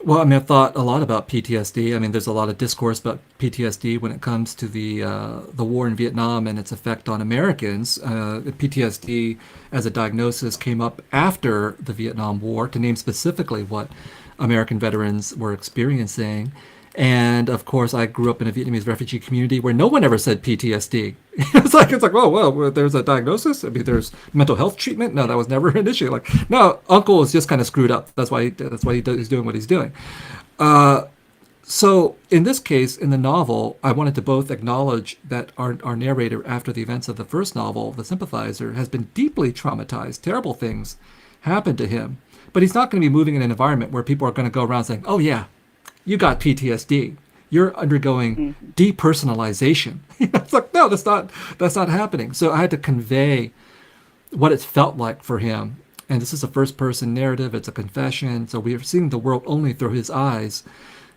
Speaker 2: Well, I mean, I've thought a lot about PTSD. I mean, there's a lot of discourse about PTSD when it comes to the war in Vietnam and its effect on Americans. PTSD as a diagnosis came up after the Vietnam War, to name specifically what American veterans were experiencing. And of course, I grew up in a Vietnamese refugee community where no one ever said PTSD. It's like, oh, well, there's a diagnosis. I mean, there's mental health treatment. No, that was never an issue. Like, no, Uncle is just kind of screwed up. That's why he's doing what he's doing. So in this case, in the novel, I wanted to both acknowledge that our narrator, after the events of the first novel, The Sympathizer, has been deeply traumatized. Terrible things happened to him. But he's not going to be moving in an environment where people are going to go around saying, oh, yeah, you got PTSD. You're undergoing depersonalization. It's like, no, that's not happening. So I had to convey what it felt like for him. And this is a first person narrative. It's a confession. So we are seeing the world only through his eyes.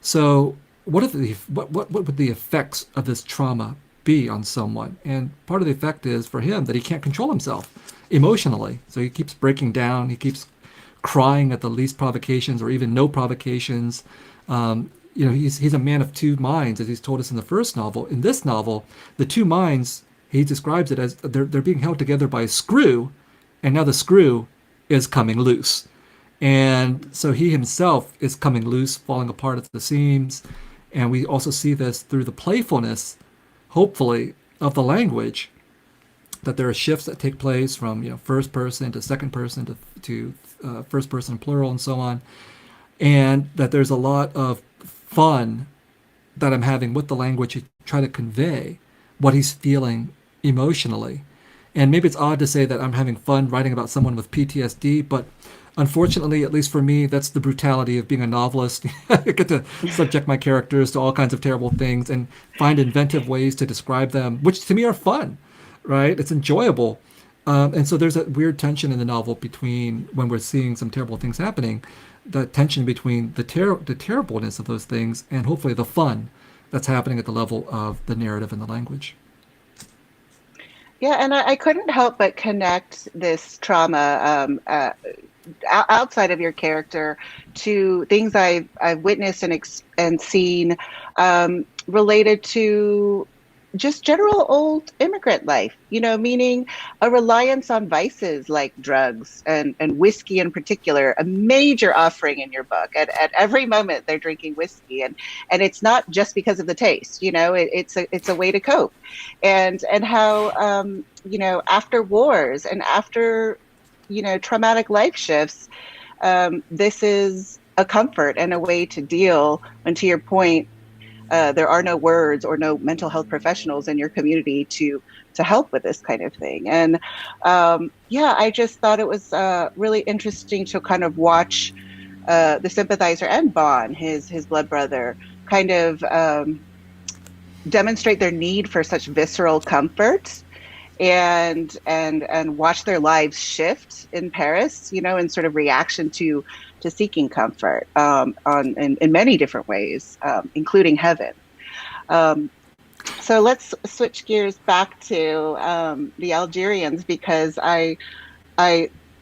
Speaker 2: So what would the effects of this trauma be on someone? And part of the effect is for him that he can't control himself emotionally. So he keeps breaking down. He keeps crying at the least provocations or even no provocations. He's a man of two minds, as he's told us in the first novel. In this novel, the two minds, he describes it as they're being held together by a screw, and now the screw is coming loose. And so he himself is coming loose, falling apart at the seams. And we also see this through the playfulness, hopefully, of the language, that there are shifts that take place from first person to second person to first person plural and so on, and that there's a lot of fun that I'm having with the language to try to convey what he's feeling emotionally. And maybe it's odd to say that I'm having fun writing about someone with PTSD, but unfortunately, at least for me, that's the brutality of being a novelist. I get to subject my characters to all kinds of terrible things and find inventive ways to describe them, which to me are fun, right? It's enjoyable. And so there's that weird tension in the novel between when we're seeing some terrible things happening, the tension between the terribleness of those things and hopefully the fun that's happening at the level of the narrative and the language.
Speaker 3: Yeah, and I couldn't help but connect this trauma outside of your character to things I've witnessed and seen related to just general old immigrant life, meaning a reliance on vices like drugs and whiskey in particular, a major offering in your book. At every moment they're drinking whiskey, and it's not just because of the taste, it's a way to cope. And how, after wars and after, traumatic life shifts, this is a comfort and a way to deal. And to your point, there are no words or no mental health professionals in your community to help with this kind of thing. And I just thought it was really interesting to kind of watch the sympathizer and Bon, his blood brother, kind of demonstrate their need for such visceral comfort and watch their lives shift in Paris, in sort of reaction to seeking comfort in many different ways, including heaven. So let's switch gears back to the Algerians, because I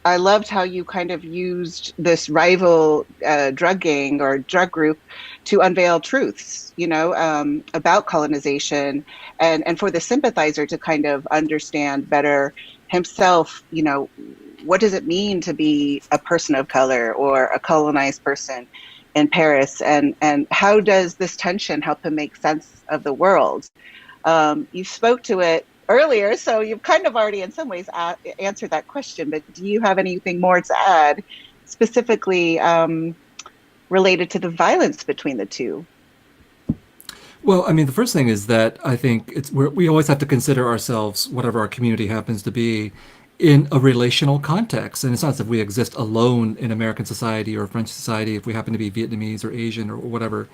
Speaker 3: loved how you kind of used this rival drug gang or drug group to unveil truths, about colonization, and for the sympathizer to kind of understand better himself, what does it mean to be a person of color or a colonized person in Paris, and how does this tension help him make sense of the world? You spoke to it earlier, so you've kind of already in some ways answered that question, but do you have anything more to add, specifically related to the violence between the two?
Speaker 2: Well, I mean, the first thing is that I think we always have to consider ourselves, whatever our community happens to be, in a relational context. And it's not as if we exist alone in American society or French society if we happen to be Vietnamese or Asian or whatever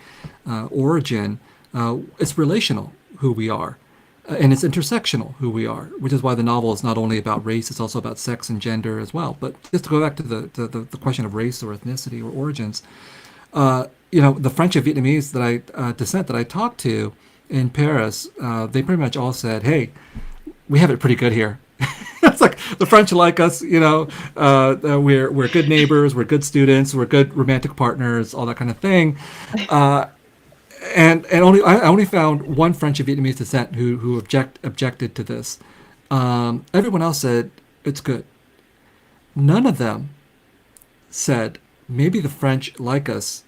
Speaker 2: origin. It's relational who we are. And it's intersectional who we are, which is why the novel is not only about race, it's also about sex and gender as well. But just to go back to the question of race or ethnicity or origins, the French and Vietnamese descent that I talked to in Paris, they pretty much all said, "Hey, we have it pretty good here." It's like the French like us, we're good neighbors, we're good students, we're good romantic partners, all that kind of thing. And I only found one French and Vietnamese descent who objected to this. Everyone else said it's good. None of them said maybe the French like us,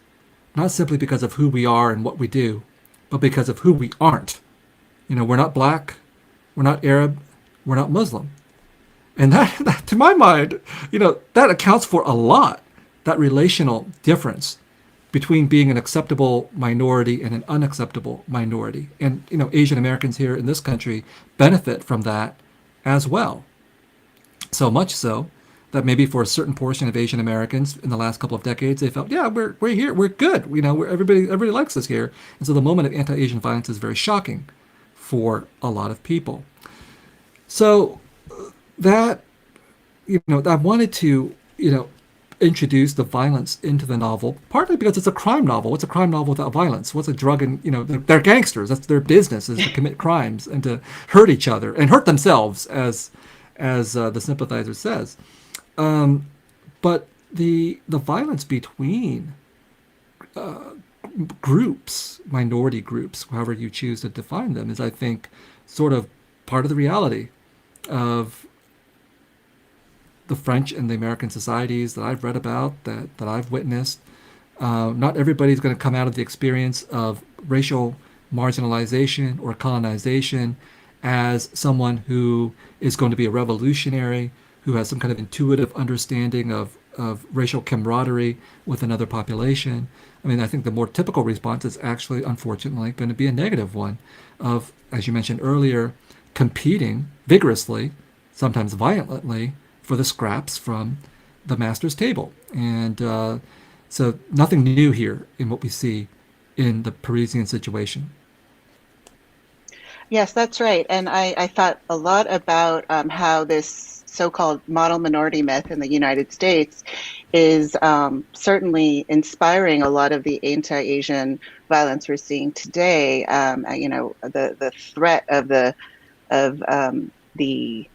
Speaker 2: not simply because of who we are and what we do, but because of who we aren't. We're not black, we're not Arab, we're not Muslim. And that to my mind, that accounts for a lot, that relational difference between being an acceptable minority and an unacceptable minority. And, Asian Americans here in this country benefit from that as well. So much so that maybe for a certain portion of Asian Americans in the last couple of decades, they felt, yeah, we're here, we're good. Everybody likes us here. And so the moment of anti-Asian violence is very shocking for a lot of people. So that, I wanted to, introduce the violence into the novel, partly because it's a crime novel. What's a crime novel without violence? What's a drug? And, they're gangsters. That's their business, is to commit crimes and to hurt each other and hurt themselves as as the sympathizer says. Um, but the violence between groups, minority groups, however you choose to define them, is, I think, sort of part of the reality of the French and the American societies that I've read about, that I've witnessed. Not everybody's going to come out of the experience of racial marginalization or colonization as someone who is going to be a revolutionary, who has some kind of intuitive understanding of racial camaraderie with another population. I mean, I think the more typical response is actually, unfortunately, going to be a negative one of, as you mentioned earlier, competing vigorously, sometimes violently, for the scraps from the master's table. And so nothing new here in what we see in the Parisian situation.
Speaker 3: Yes, that's right. And I thought a lot about how this so-called model minority myth in the United States is certainly inspiring a lot of the anti-Asian violence we're seeing today. The threat of the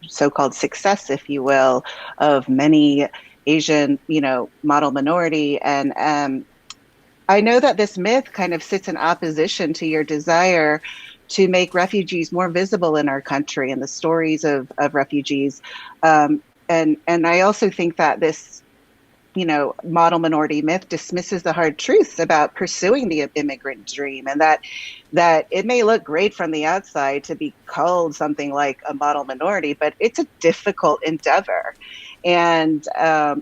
Speaker 3: so-called success, if you will, of many Asian, model minority. And I know that this myth kind of sits in opposition to your desire to make refugees more visible in our country and the stories of refugees. And I also think that this, model minority myth dismisses the hard truths about pursuing the immigrant dream, and that it may look great from the outside to be called something like a model minority, but it's a difficult endeavor. And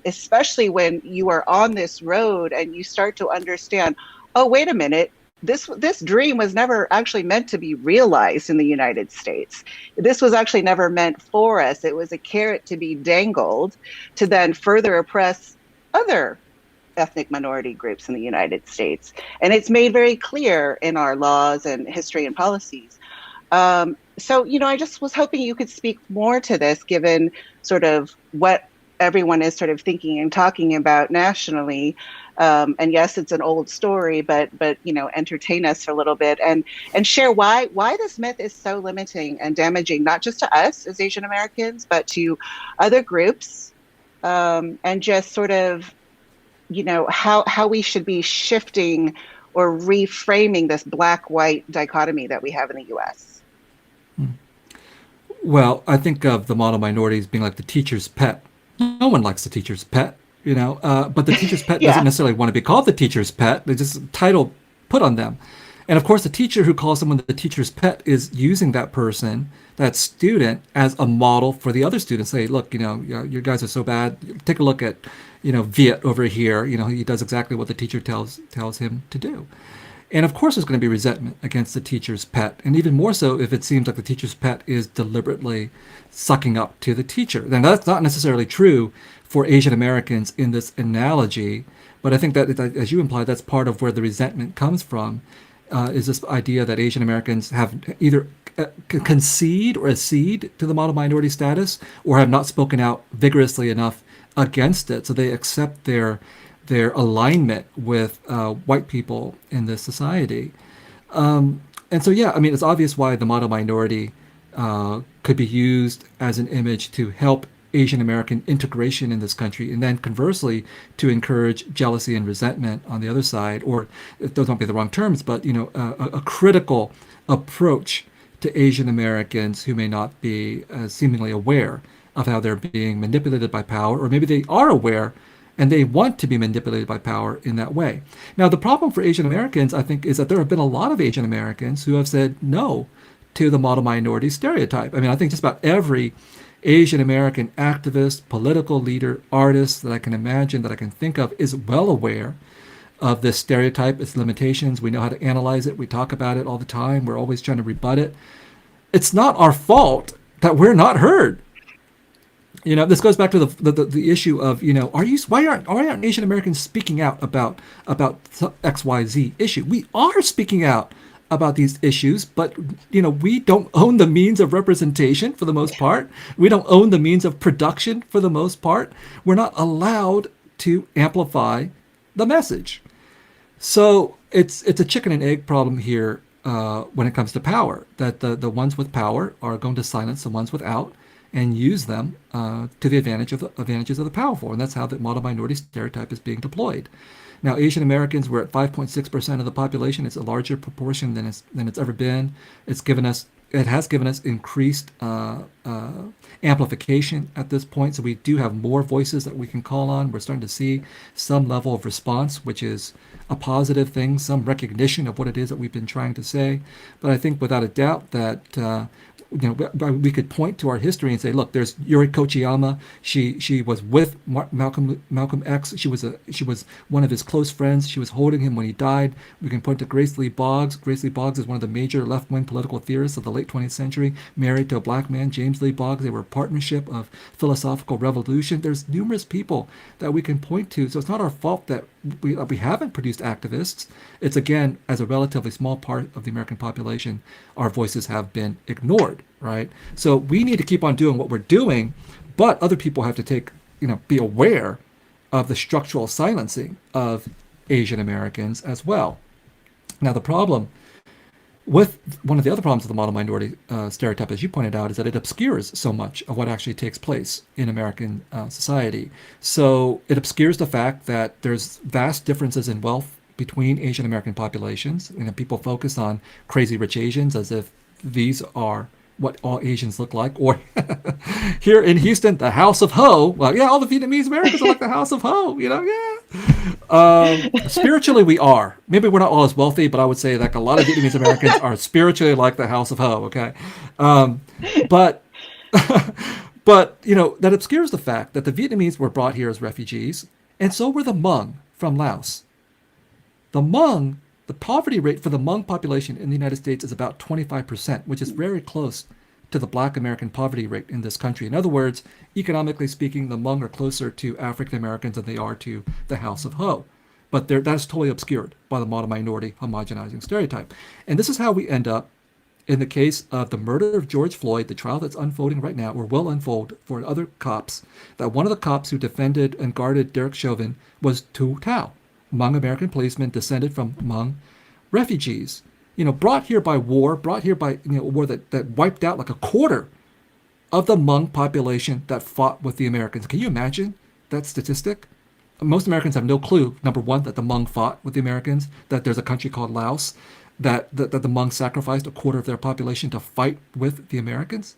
Speaker 3: especially when you are on this road and you start to understand, oh, wait a minute, this dream was never actually meant to be realized in the United States. This was actually never meant for us. It was a carrot to be dangled to then further oppress other ethnic minority groups in the United States. And it's made very clear in our laws and history and policies. So, I just was hoping you could speak more to this, given sort of what everyone is sort of thinking and talking about nationally. And yes, it's an old story, but entertain us for a little bit and share why this myth is so limiting and damaging, not just to us as Asian Americans, but to other groups, and just sort of, how we should be shifting or reframing this black-white dichotomy that we have in the U.S.
Speaker 2: Well, I think of the model minorities being like the teacher's pet. No one likes the teacher's pet, but the teacher's pet
Speaker 3: Yeah.
Speaker 2: doesn't necessarily want to be called the teacher's pet. They just title put on them. And of course, the teacher who calls someone the teacher's pet is using that person, that student, as a model for the other students. Say, look, you guys are so bad. Take a look at, Viet over here. He does exactly what the teacher tells him to do. And of course, there's going to be resentment against the teacher's pet, and even more so if it seems like the teacher's pet is deliberately sucking up to the teacher. Then that's not necessarily true for Asian Americans in this analogy, but I think that, as you implied, that's part of where the resentment comes from, is this idea that Asian Americans have either concede or accede to the model minority status, or have not spoken out vigorously enough against it, so they accept their alignment with white people in this society. And so, yeah, I mean, it's obvious why the model minority could be used as an image to help Asian American integration in this country, and then conversely to encourage jealousy and resentment on the other side, or those don't be the wrong terms, but a critical approach to Asian Americans who may not be seemingly aware of how they're being manipulated by power, or maybe they are aware and they want to be manipulated by power in that way. Now, the problem for Asian Americans, I think, is that there have been a lot of Asian Americans who have said no to the model minority stereotype. I mean, I think just about every Asian American activist, political leader, artist that I can imagine, that I can think of, is well aware of this stereotype, its limitations. We know how to analyze it. We talk about it all the time. We're always trying to rebut it. It's not our fault that we're not heard. This goes back to the issue of, why aren't Asian Americans speaking out about XYZ issue? We are speaking out about these issues, but we don't own the means of representation for the most part. We don't own the means of production for the most part. We're not allowed to amplify the message. So it's a chicken and egg problem here when it comes to power, that the ones with power are going to silence the ones without, and use them to the advantages of the powerful. And that's how the model minority stereotype is being deployed. Now, Asian Americans, we're at 5.6% of the population. It's a larger proportion than it's ever been. It has given us increased amplification at this point. So we do have more voices that we can call on. We're starting to see some level of response, which is a positive thing, some recognition of what it is that we've been trying to say. But I think without a doubt that we could point to our history and say, look, there's Yuri Kochiyama. She was with Malcolm X. She was one of his close friends. She was holding him when he died. We can point to Grace Lee Boggs. Grace Lee Boggs is one of the major left-wing political theorists of the late 20th century, married to a black man, James Lee Boggs. They were a partnership of philosophical revolution. There's numerous people that we can point to. So it's not our fault that we haven't produced activists. It's, again, as a relatively small part of the American population, our voices have been ignored, right? So we need to keep on doing what we're doing, but other people have to be aware of the structural silencing of Asian Americans as well. Now, the problem with one of the other problems of the model minority stereotype, as you pointed out, is that it obscures so much of what actually takes place in American society. So it obscures the fact that there's vast differences in wealth between Asian American populations. People focus on crazy rich Asians as if these are what all Asians look like. Or here in Houston, the House of Ho. Well, yeah, all the Vietnamese Americans are like the House of Ho, Spiritually, we are. Maybe we're not all as wealthy, but I would say that a lot of Vietnamese Americans are spiritually like the House of Ho, okay? But that obscures the fact that the Vietnamese were brought here as refugees, and so were the Hmong from Laos. The poverty rate for the Hmong population in the United States is about 25%, which is very close to the Black American poverty rate in this country. In other words, economically speaking, the Hmong are closer to African Americans than they are to the House of Ho. But that's totally obscured by the model minority homogenizing stereotype. And this is how we end up in the case of the murder of George Floyd, the trial that's unfolding right now, or will unfold for other cops, that one of the cops who defended and guarded Derek Chauvin was Tu Tao, Hmong American policeman descended from Hmong refugees, brought here by war, war that wiped out like a quarter of the Hmong population that fought with the Americans. Can you imagine that statistic? Most Americans have no clue, number one, that the Hmong fought with the Americans, that there's a country called Laos, that the Hmong sacrificed a quarter of their population to fight with the Americans.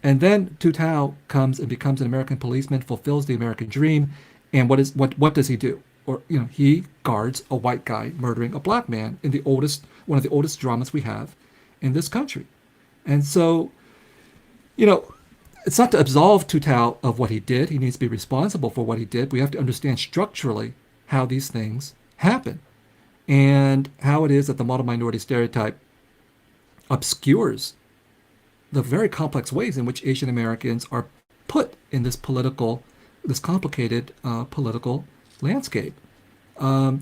Speaker 2: And then Tu Tao comes and becomes an American policeman, fulfills the American dream, and what does he do? He guards a white guy murdering a black man in one of the oldest dramas we have in this country. And so, it's not to absolve Tu Tao of what he did. He needs to be responsible for what he did. We have to understand structurally how these things happen and how it is that the model minority stereotype obscures the very complex ways in which Asian Americans are put in this complicated political landscape. I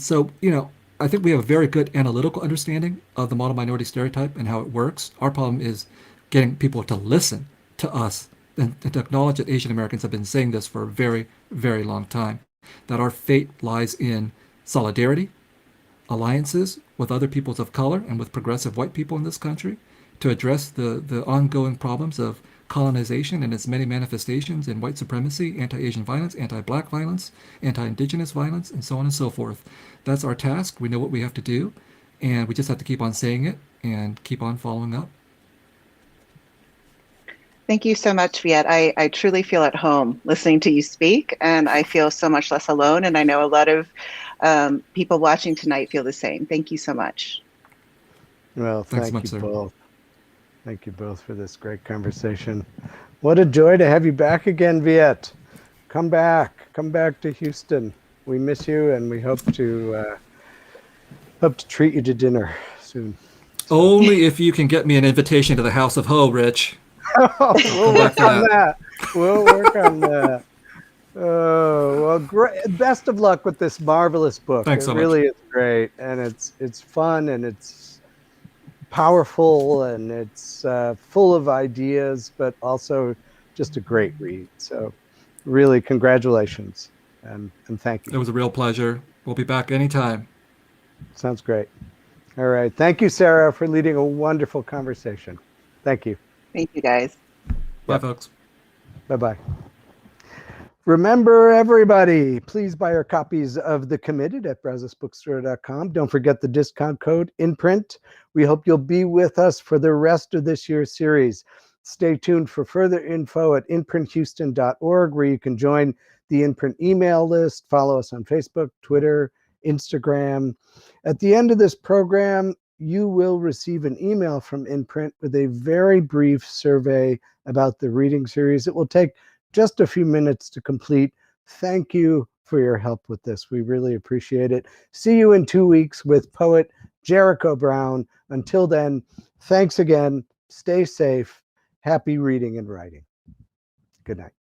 Speaker 2: think we have a very good analytical understanding of the model minority stereotype and how it works. Our problem is getting people to listen to us and to acknowledge that Asian Americans have been saying this for a very, very long time, that our fate lies in solidarity, alliances with other peoples of color and with progressive white people in this country to address the ongoing problems of colonization and its many manifestations in white supremacy, anti-Asian violence, anti-black violence, anti-indigenous violence, and so on and so forth. That's our task. We know what we have to do, and we just have to keep on saying it and keep on following up.
Speaker 3: Thank you so much, Viet. I truly feel at home listening to you speak, and I feel so much less alone, and I know a lot of people watching tonight feel the same. Thank you so much.
Speaker 1: Well,
Speaker 2: Thanks
Speaker 1: thank
Speaker 2: so
Speaker 1: you
Speaker 2: much, sir.
Speaker 1: both. Thank you both for this great conversation. What a joy to have you back again, Viet. Come back to Houston. We miss you, and we hope to treat you to dinner soon.
Speaker 2: Only if you can get me an invitation to the House of Ho, Rich.
Speaker 1: We'll work on that. We'll work on that. Oh, well, great. Best of luck with this marvelous book.
Speaker 2: Thanks so much.
Speaker 1: It really is great, and it's fun, and it's powerful, and it's full of ideas, but also just a great read. So really, congratulations, and thank you.
Speaker 2: It was a real pleasure. We'll be back anytime.
Speaker 1: Sounds great. All right. Thank you, Sarah, for leading a wonderful conversation. Thank you.
Speaker 3: Thank you, guys.
Speaker 2: Bye, folks.
Speaker 1: Bye-bye. Remember, everybody, please buy our copies of The Committed at brazosbookstore.com. Don't forget the discount code INPRINT. We hope you'll be with us for the rest of this year's series. Stay tuned for further info at inprinthouston.org, where you can join the InPrint email list, follow us on Facebook, Twitter, Instagram. At the end of this program, you will receive an email from InPrint with a very brief survey about the reading series. It will take just a few minutes to complete. Thank you for your help with this. We really appreciate it. See you in 2 weeks with poet Jericho Brown. Until then, thanks again. Stay safe. Happy reading and writing. Good night.